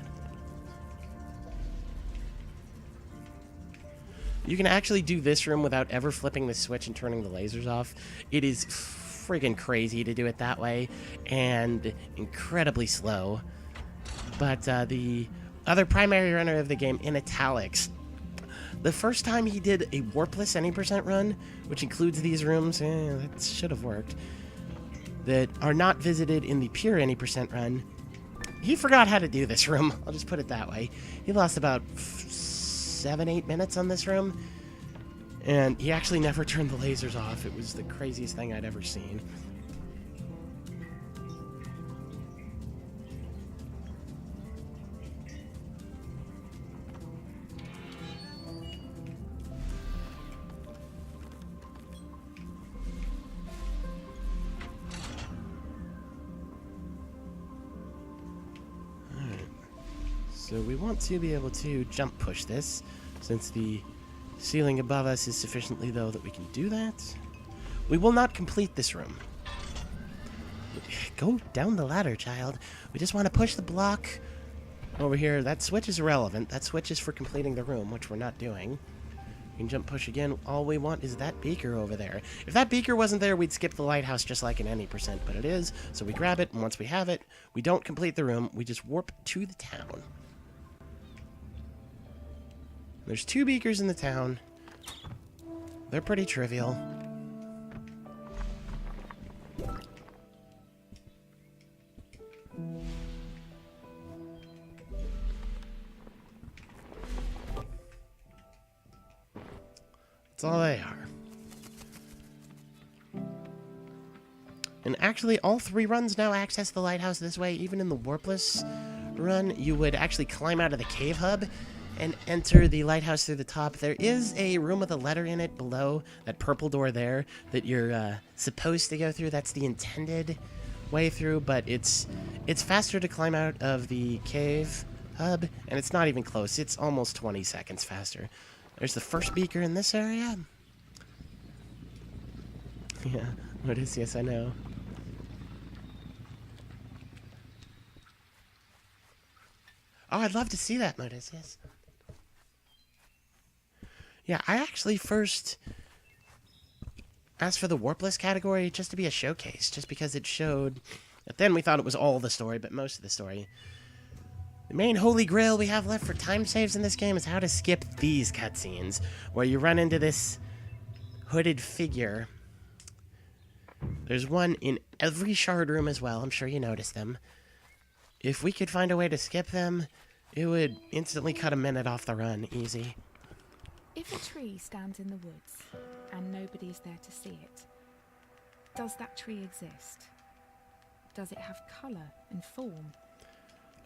You can actually do this room without ever flipping the switch and turning the lasers off. It is friggin' crazy to do it that way, and incredibly slow. But the other primary runner of the game, in italics, the first time he did a warpless any % run, which includes these rooms, that should have worked, that are not visited in the pure any % run, he forgot how to do this room. I'll just put it that way. He lost about 7-8 minutes on this room, and he actually never turned the lasers off. It was the craziest thing I'd ever seen. So we want to be able to jump push this, since the ceiling above us is sufficiently low that we can do that. We will not complete this room. Go down the ladder, child. We just want to push the block over here. That switch is irrelevant. That switch is for completing the room, which we're not doing. We can jump push again. All we want is that beaker over there. If that beaker wasn't there, we'd skip the lighthouse just like in any %, but it is, so we grab it, and once we have it, we don't complete the room. We just warp to the town. There's 2 beakers in the town. They're pretty trivial. That's all they are. And actually, all 3 runs now access the lighthouse this way. Even in the warpless run, you would actually climb out of the cave hub and enter the lighthouse through the top. There is a room with a letter in it below, that purple door there, that you're supposed to go through. That's the intended way through, but it's faster to climb out of the cave hub, and it's not even close. It's almost 20 seconds faster. There's the first beaker in this area. Yeah, what is? Yes, I know. Oh, I'd love to see that, Modus, yes. Yeah, I actually first asked for the Warpless category just to be a showcase, just because it showed... But then we thought it was all the story, but most of the story. The main holy grail we have left for time saves in this game is how to skip these cutscenes, where you run into this hooded figure. There's one in every shard room as well, I'm sure you noticed them. If we could find a way to skip them, it would instantly cut a minute off the run, easy. If a tree stands in the woods and nobody's there to see it, does that tree exist? Does it have colour and form?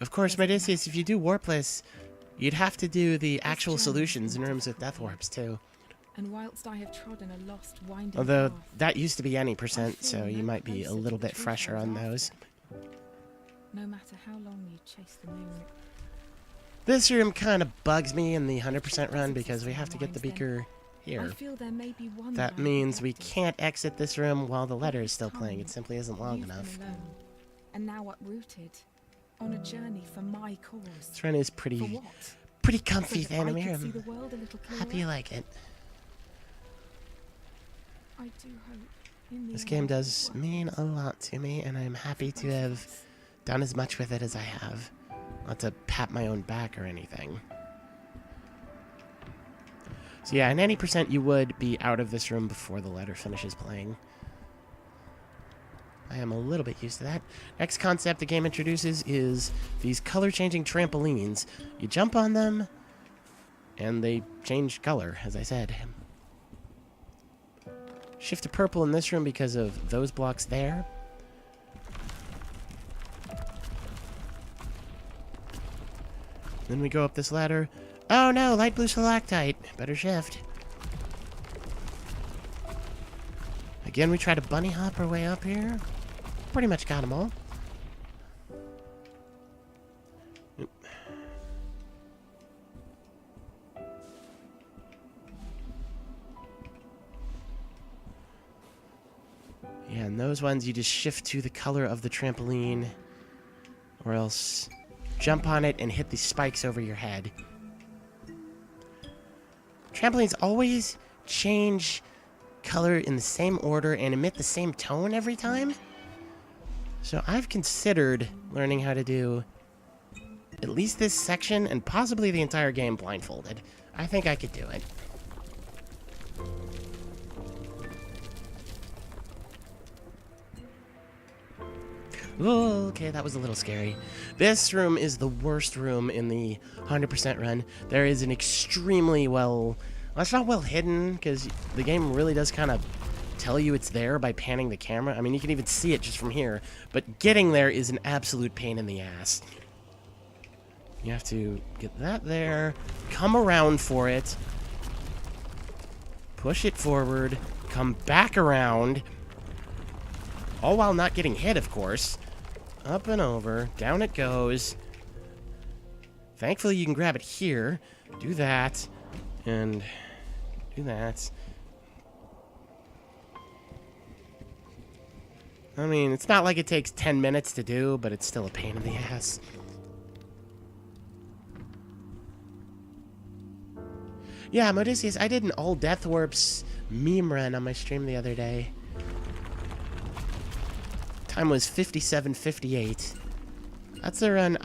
Of course, Medicius, if you do Warpless, you'd have to do the actual solutions in rooms with death warps, too. And whilst I have trodden a lost, winding Although, path, that used to be any percent, so you might be a little bit fresher on those. no matter how long you chase the moon, This room kind of bugs me in the 100% run because we have to get the beaker I here. feel there may be one That I means we neglected. can't exit this room while the letter is still playing. It simply isn't long You've been enough. alone, and now uprooted, on a journey for my cause. This run is For pretty what? comfy, So that I Thanomir. could see the I'm world a little happy clearer? you like it. I do hope in the This game end does it will mean work. a lot to me, and I'm happy to have done as much with it as I have. Not to pat my own back or anything. So yeah, in any percent you would be out of this room before the letter finishes playing. I am a little bit used to that. Next concept the game introduces is these color-changing trampolines. You jump on them, and they change color, as I said. Shift to purple in this room because of those blocks there. Then we go up this ladder. Oh no, light blue stalactite. Better shift. Again, we try to bunny hop our way up here. Pretty much got them all. Oop. Yeah, and those ones you just shift to the color of the trampoline, or else jump on it and hit the spikes over your head. Trampolines always change color in the same order and emit the same tone every time. So I've considered learning how to do at least this section and possibly the entire game blindfolded. I think I could do it. Oh, okay, that was a little scary. This room is the worst room in the 100% run. There is an extremely well it's not well hidden, because the game really does kind of tell you it's there by panning the camera. I mean, you can even see it just from here, but getting there is an absolute pain in the ass. You have to get that there, come around for it, push it forward, come back around, all while not getting hit, of course. Up and over, down it goes. Thankfully, you can grab it here, do that, and do that. I mean, it's not like it takes 10 minutes to do, but it's still a pain in the ass. Yeah, Modicius, I did an all Death Warps meme run on my stream the other day. Time was 57:58. That's a run.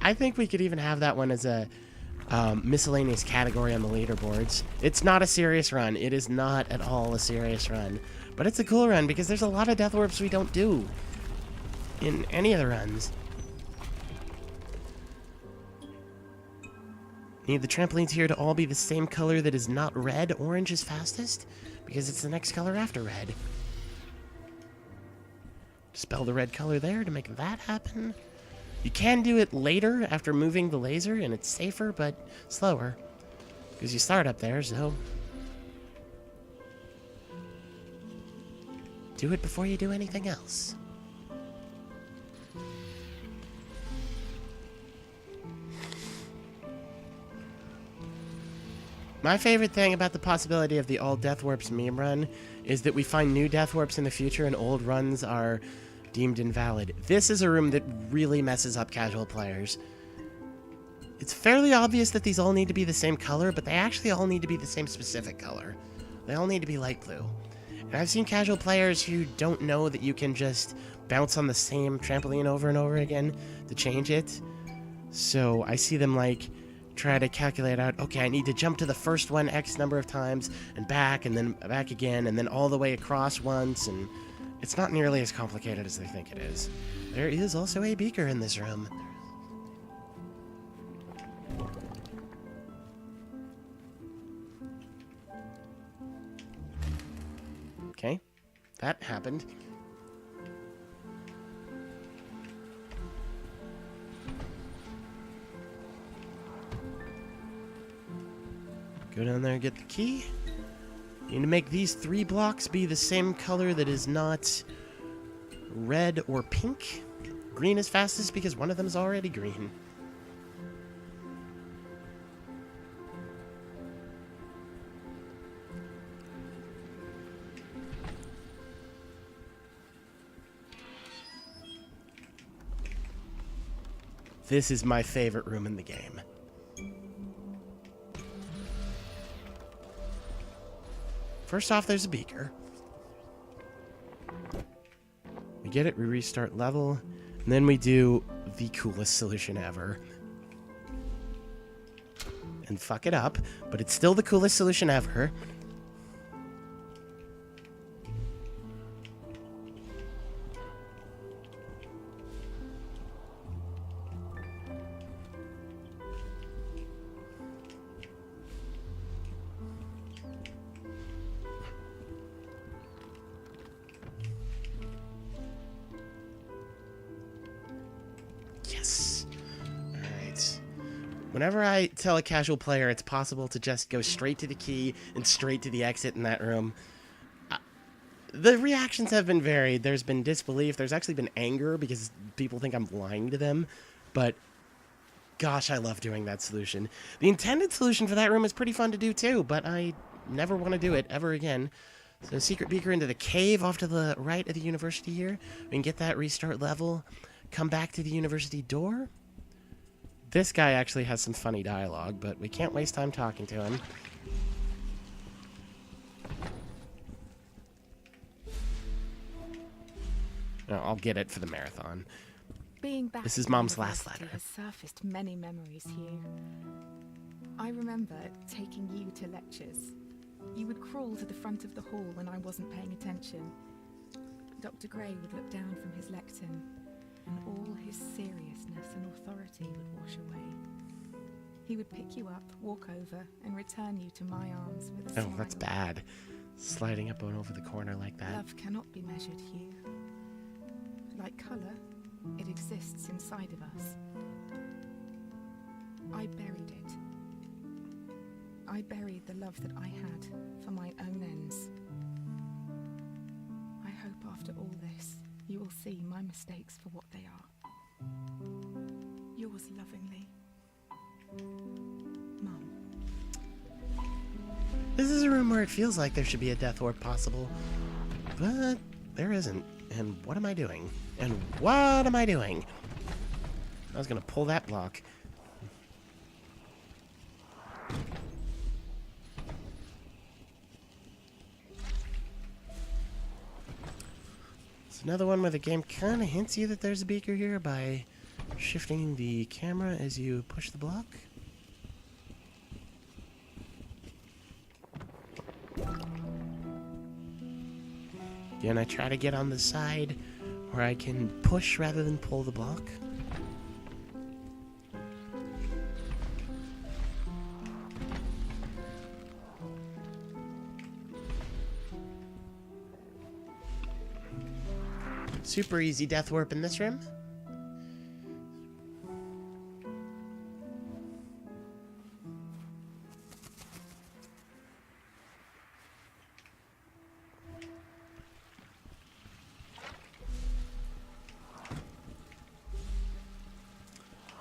I think we could even have that one as a miscellaneous category on the leaderboards. It's not a serious run. It is not at all a serious run. But it's a cool run because there's a lot of Death Warps we don't do in any of the runs. Need the trampolines here to all be the same color that is not red. Orange is fastest because it's the next color after red. Spell the red color there to make that happen. You can do it later after moving the laser, and it's safer, but slower. Because you start up there, so... do it before you do anything else. My favorite thing about the possibility of the all Death Warps meme run is that we find new Death Warps in the future and old runs are deemed invalid. This is a room that really messes up casual players. It's fairly obvious that these all need to be the same color, but they actually all need to be the same specific color. They all need to be light blue. And I've seen casual players who don't know that you can just bounce on the same trampoline over and over again to change it. So I see them like try to calculate out, okay, I need to jump to the first one X number of times and then back again and then all the way across once, and it's not nearly as complicated as they think it is. There is also a beaker in this room. Okay, that happened. Go down there and get the key. You need to make these 3 blocks be the same color that is not red or pink. Green is fastest because one of them is already green. This is my favorite room in the game. First off, there's a beaker. We get it, we restart level, and then we do the coolest solution ever. And fuck it up, but it's still the coolest solution ever. Whenever I tell a casual player it's possible to just go straight to the key and straight to the exit in that room, the reactions have been varied. There's been disbelief. There's actually been anger because people think I'm lying to them. But gosh, I love doing that solution. The intended solution for that room is pretty fun to do too, but I never want to do it ever again. So secret beaker into the cave off to the right of the university here. We can get that restart level, come back to the university door. This guy actually has some funny dialogue, but we can't waste time talking to him. No, I'll get it for the marathon. Being back This is at Mom's last university letter. has surfaced many memories, Hugh. I remember taking you to lectures. You would crawl to the front of the hall when I wasn't paying attention. Dr. Gray would look down from his lectern, and all his seriousness and authority would wash away. He would pick you up, walk over, and return you to my arms with a smile. Oh, that's bad. Sliding up and over the corner like that. Love cannot be measured, Hugh. Like colour, it exists inside of us. I buried it. I buried the love that I had for my own ends. I hope after all this, you will see my mistakes for what they are. Yours lovingly, Mum. This is a room where it feels like there should be a death orb possible, but there isn't. And what am I doing? And what am I doing? I was gonna pull that block. It's another one where the game kind of hints you that there's a beaker here by shifting the camera as you push the block. Again, I try to get on the side where I can push rather than pull the block. Super easy death warp in this room.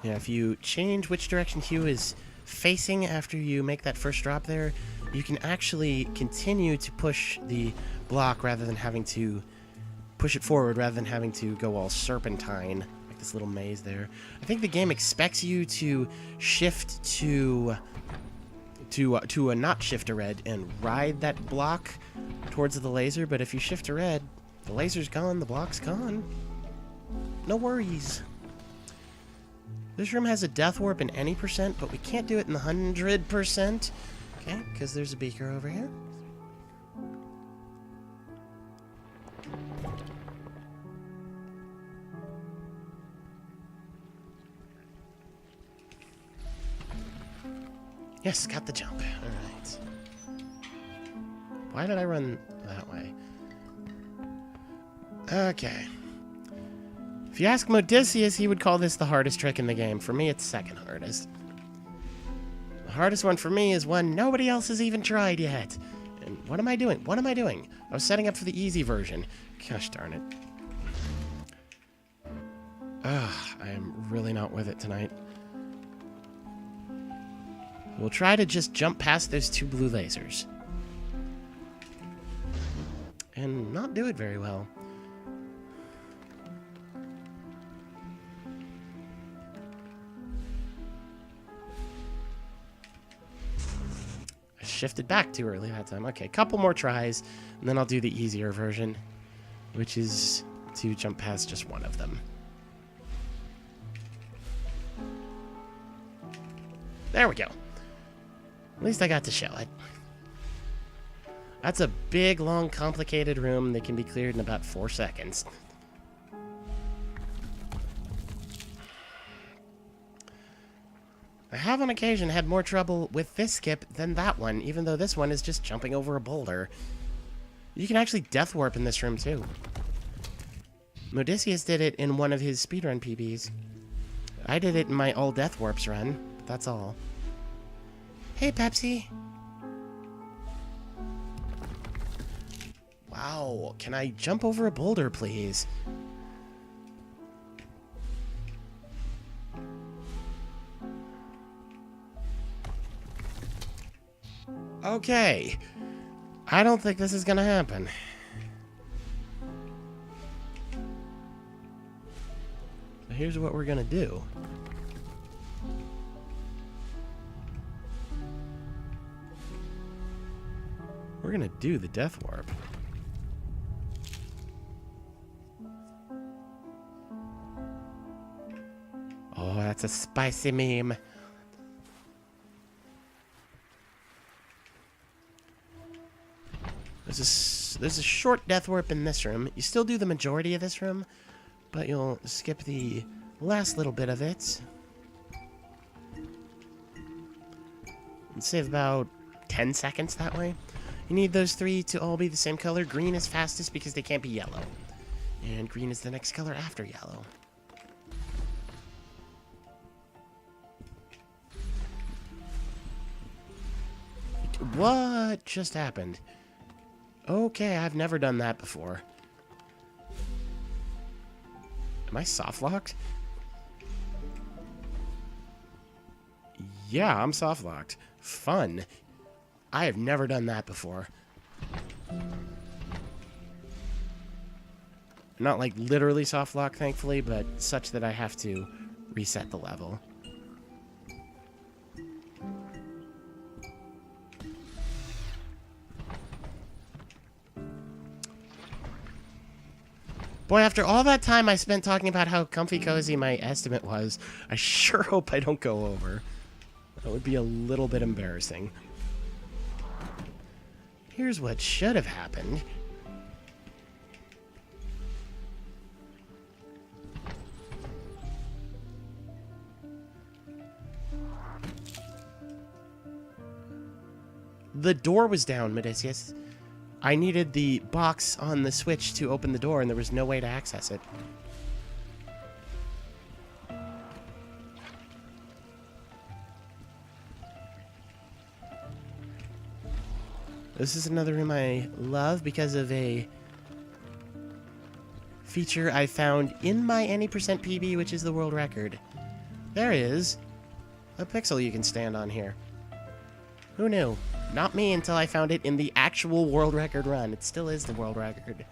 Yeah, if you change which direction Hugh is facing after you make that first drop there, you can actually continue to push the block rather than having to push it forward, rather than having to go all serpentine, like this little maze there. I think the game expects you to shift to a not shift to red and ride that block towards the laser, but if you shift to red, the laser's gone, the block's gone. No worries. This room has a death warp in any percent, but we can't do it in the 100%. Okay, because there's a beaker over here. Yes, got the jump. Alright. Why did I run that way? Okay. If you ask Modicius, he would call this the hardest trick in the game. For me, it's second hardest. The hardest one for me is one nobody else has even tried yet. And what am I doing? What am I doing? I was setting up for the easy version. Gosh darn it. Ugh, I am really not with it tonight. We'll try to just jump past those two blue lasers. And not do it very well. I shifted back too early that time. Okay, couple more tries, and then I'll do the easier version, which is to jump past just one of them. There we go. At least I got to show it. That's a big, long, complicated room that can be cleared in about 4 seconds. I have on occasion had more trouble with this skip than that one, even though this one is just jumping over a boulder. You can actually death warp in this room too. Modicius did it in one of his speedrun PBs. I did it in my all death warps run, but that's all. Hey, Pepsi. Wow, can I jump over a boulder, please? Okay. I don't think this is gonna happen. So here's what we're gonna do. We're gonna do the death warp. Oh, that's a spicy meme. There's a short death warp in this room. You still do the majority of this room, but you'll skip the last little bit of it. And save about 10 seconds that way. You need those three to all be the same color. Green is fastest because they can't be yellow. And green is the next color after yellow. What just happened? Okay, I've never done that before. Am I soft locked? Yeah, I'm soft locked. Fun. I have never done that before. Not like literally soft lock, thankfully, but such that I have to reset the level. Boy, after all that time I spent talking about how comfy cozy my estimate was, I sure hope I don't go over. That would be a little bit embarrassing. Here's what should have happened. The door was down, Modicius. I needed the box on the switch to open the door, and there was no way to access it. This is another room I love because of a feature I found in my any percent PB, which is the world record. There is a pixel you can stand on here. Who knew? Not me until I found it in the actual world record run. It still is the world record.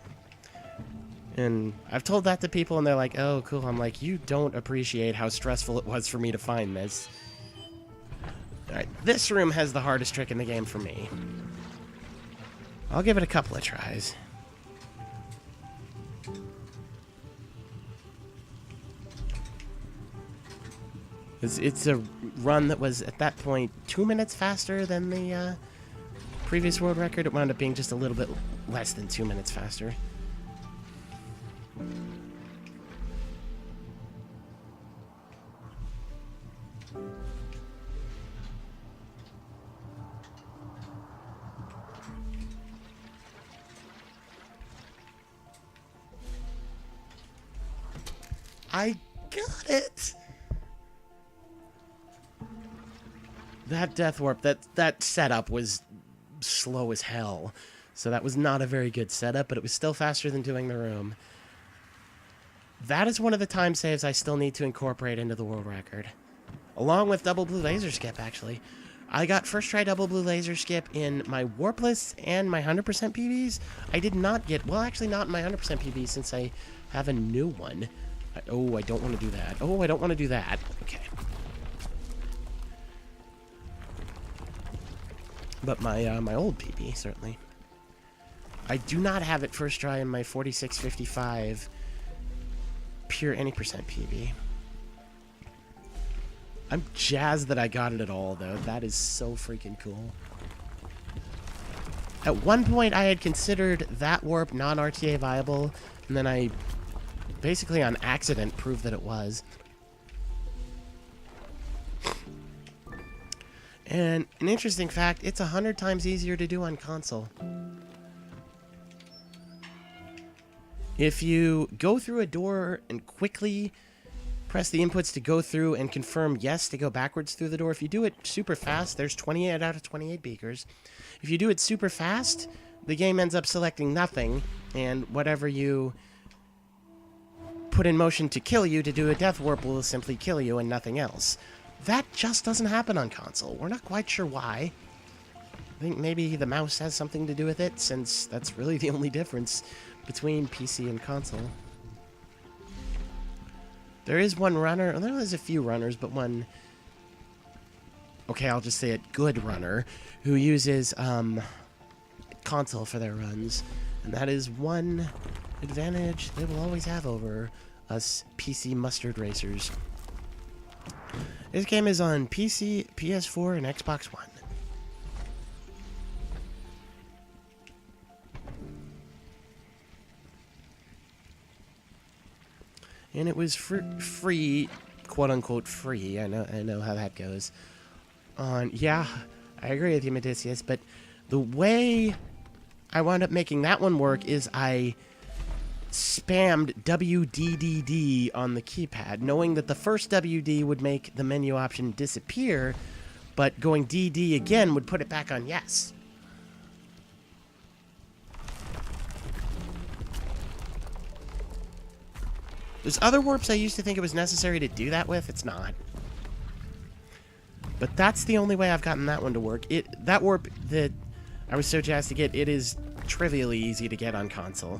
And I've told that to people and they're like, oh, cool. I'm like, you don't appreciate how stressful it was for me to find this. Alright, this room has the hardest trick in the game for me. I'll give it a couple of tries. It's a run that was, at that point, 2 minutes faster than the previous world record. It wound up being just a little bit less than 2 minutes faster. I got it! That death warp, that setup was slow as hell. So that was not a very good setup, but it was still faster than doing the room. That is one of the time saves I still need to incorporate into the world record. Along with double blue laser skip, actually. I got first try double blue laser skip in my warpless and my 100% PBs. I did not get, well, actually not in my 100% PBs since I have a new one. Oh, I don't want to do that. Oh, I don't want to do that. Okay. But my old PB, certainly. I do not have it first try in my 4655 pure any percent PB. I'm jazzed that I got it at all, though. That is so freaking cool. At one point, I had considered that warp non-RTA viable, and then I basically on accident proved that it was. And an interesting fact, it's 100 times easier to do on console. If you go through a door and quickly press the inputs to go through and confirm yes to go backwards through the door, if you do it super fast, there's 28 out of 28 beakers. If you do it super fast, the game ends up selecting nothing, and whatever you put in motion to kill you to do a death warp will simply kill you and nothing else. That just doesn't happen on console. We're not quite sure why. I think maybe the mouse has something to do with it, since that's really the only difference between PC and console. There is one runner, well, there's a few runners, but one, okay, I'll just say it, good runner, who uses console for their runs. And that is one advantage they will always have over us PC mustard racers. This game is on PC, PS4, and Xbox One. And it was free, quote-unquote free. I know how that goes. Yeah, I agree with you, Medicius, but the way I wound up making that one work is I spammed WDDD on the keypad, knowing that the first WD would make the menu option disappear, but going DD again would put it back on yes. There's other warps I used to think it was necessary to do that with. It's not. But that's the only way I've gotten that one to work. That warp that I was so jazzed to get, it is trivially easy to get on console.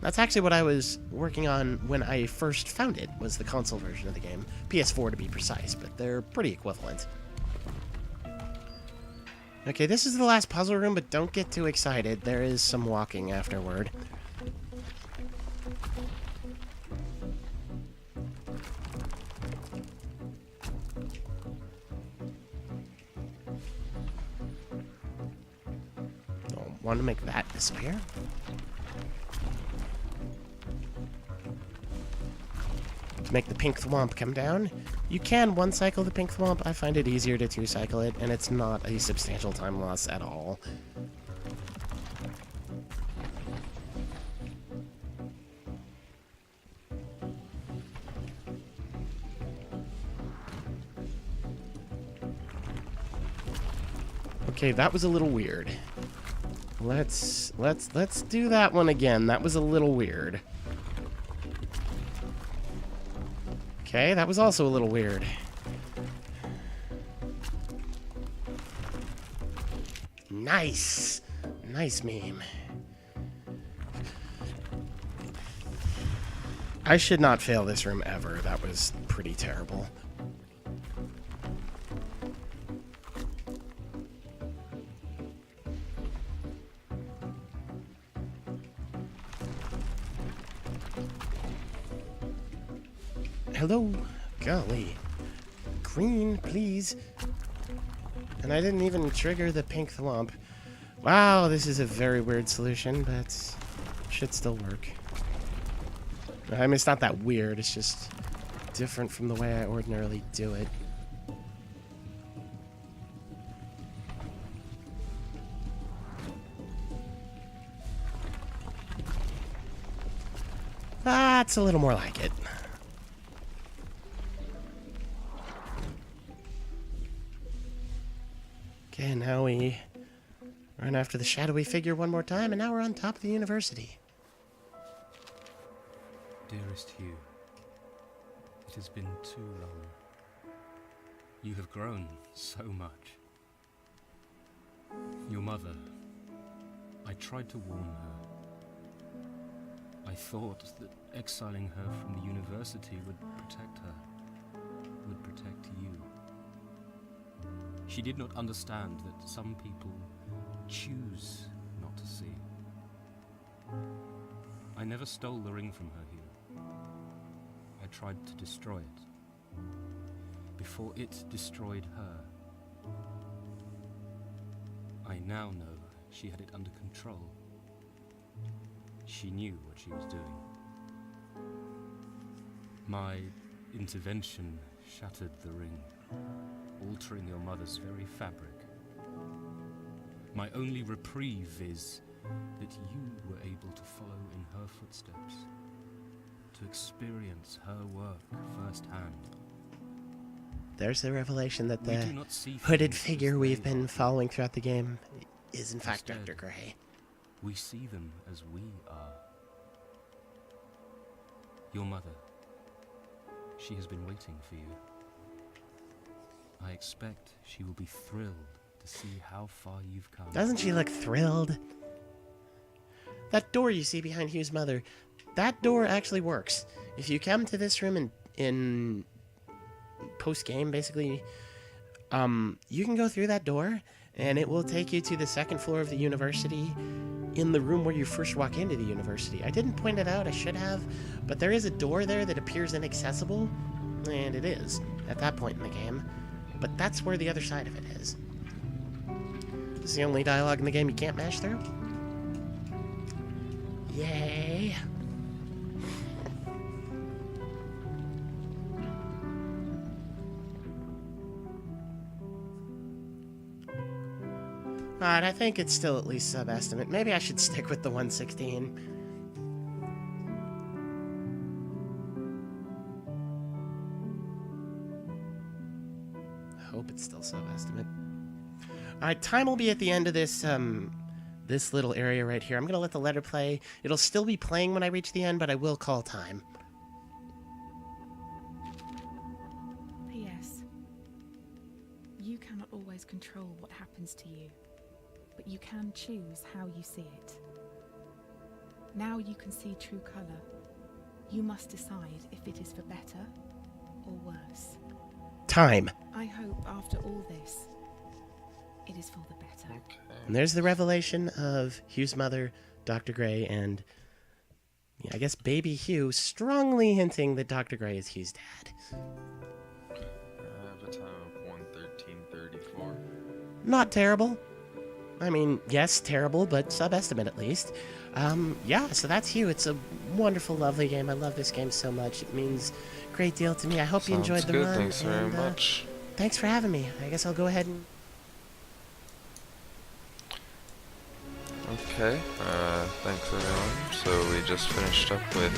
That's actually what I was working on when I first found it, was the console version of the game. PS4 to be precise, but they're pretty equivalent. Okay, this is the last puzzle room, but don't get too excited. There is some walking afterward. Don't want to make that disappear. To make the pink thwomp come down, you can one-cycle the pink thwomp. I find it easier to two-cycle it, and it's not a substantial time loss at all. Okay, that was a little weird. Let's do that one again. That was a little weird. Okay, that was also a little weird. Nice! Nice meme. I should not fail this room ever. That was pretty terrible. Hello? Golly. Green, please. And I didn't even trigger the pink thwomp. Wow, this is a very weird solution, but should still work. I mean, it's not that weird, it's just different from the way I ordinarily do it. That's a little more like it. Okay, now we run after the shadowy figure one more time, and now we're on top of the university. Dearest Hugh, it has been too long. You have grown so much. Your mother, I tried to warn her. I thought that exiling her from the university would protect her, would protect you. She did not understand that some people choose not to see. I never stole the ring from her, Hugh. I tried to destroy it, before it destroyed her. I now know she had it under control. She knew what she was doing. My intervention shattered the ring, altering your mother's very fabric. My only reprieve is that you were able to follow in her footsteps, to experience her work firsthand. There's the revelation that We the do not see hooded things as figure they we've been are. following throughout the game is in fact Instead, Dr. Gray. We see them as we are. Your mother, she has been waiting for you. I expect she will be thrilled to see how far you've come. Doesn't she look thrilled? That door you see behind Hugh's mother, that door actually works. If you come to this room in post-game, basically, you can go through that door, and it will take you to the second floor of the university in the room where you first walk into the university. I didn't point it out, I should have, but there is a door there that appears inaccessible, and it is at that point in the game. But that's where the other side of it is. This is the only dialogue in the game you can't mash through. Yay! Alright, I think it's still at least sub-estimate. Maybe I should stick with the 116. Hope it's still sub-estimate. Alright, time will be at the end of this this little area right here. I'm gonna let the letter play. It'll still be playing when I reach the end, but I will call time. P.S. You cannot always control what happens to you, but you can choose how you see it. Now you can see true colour. You must decide if it is for better or worse. Time. I hope after all this, it is for the better. Okay. And there's the revelation of Hugh's mother, Dr. Gray, and yeah, I guess baby Hugh strongly hinting that Dr. Gray is Hugh's dad. I have a time of 1:13:34. Not terrible. I mean, yes, terrible, but sub-estimate at least. Yeah, so that's Hugh. It's a wonderful, lovely game. I love this game so much. It means a great deal to me. I hope you enjoyed the good. run. Thanks very and, much. Thanks for having me. I guess I'll go ahead and... Okay, thanks everyone. So we just finished up with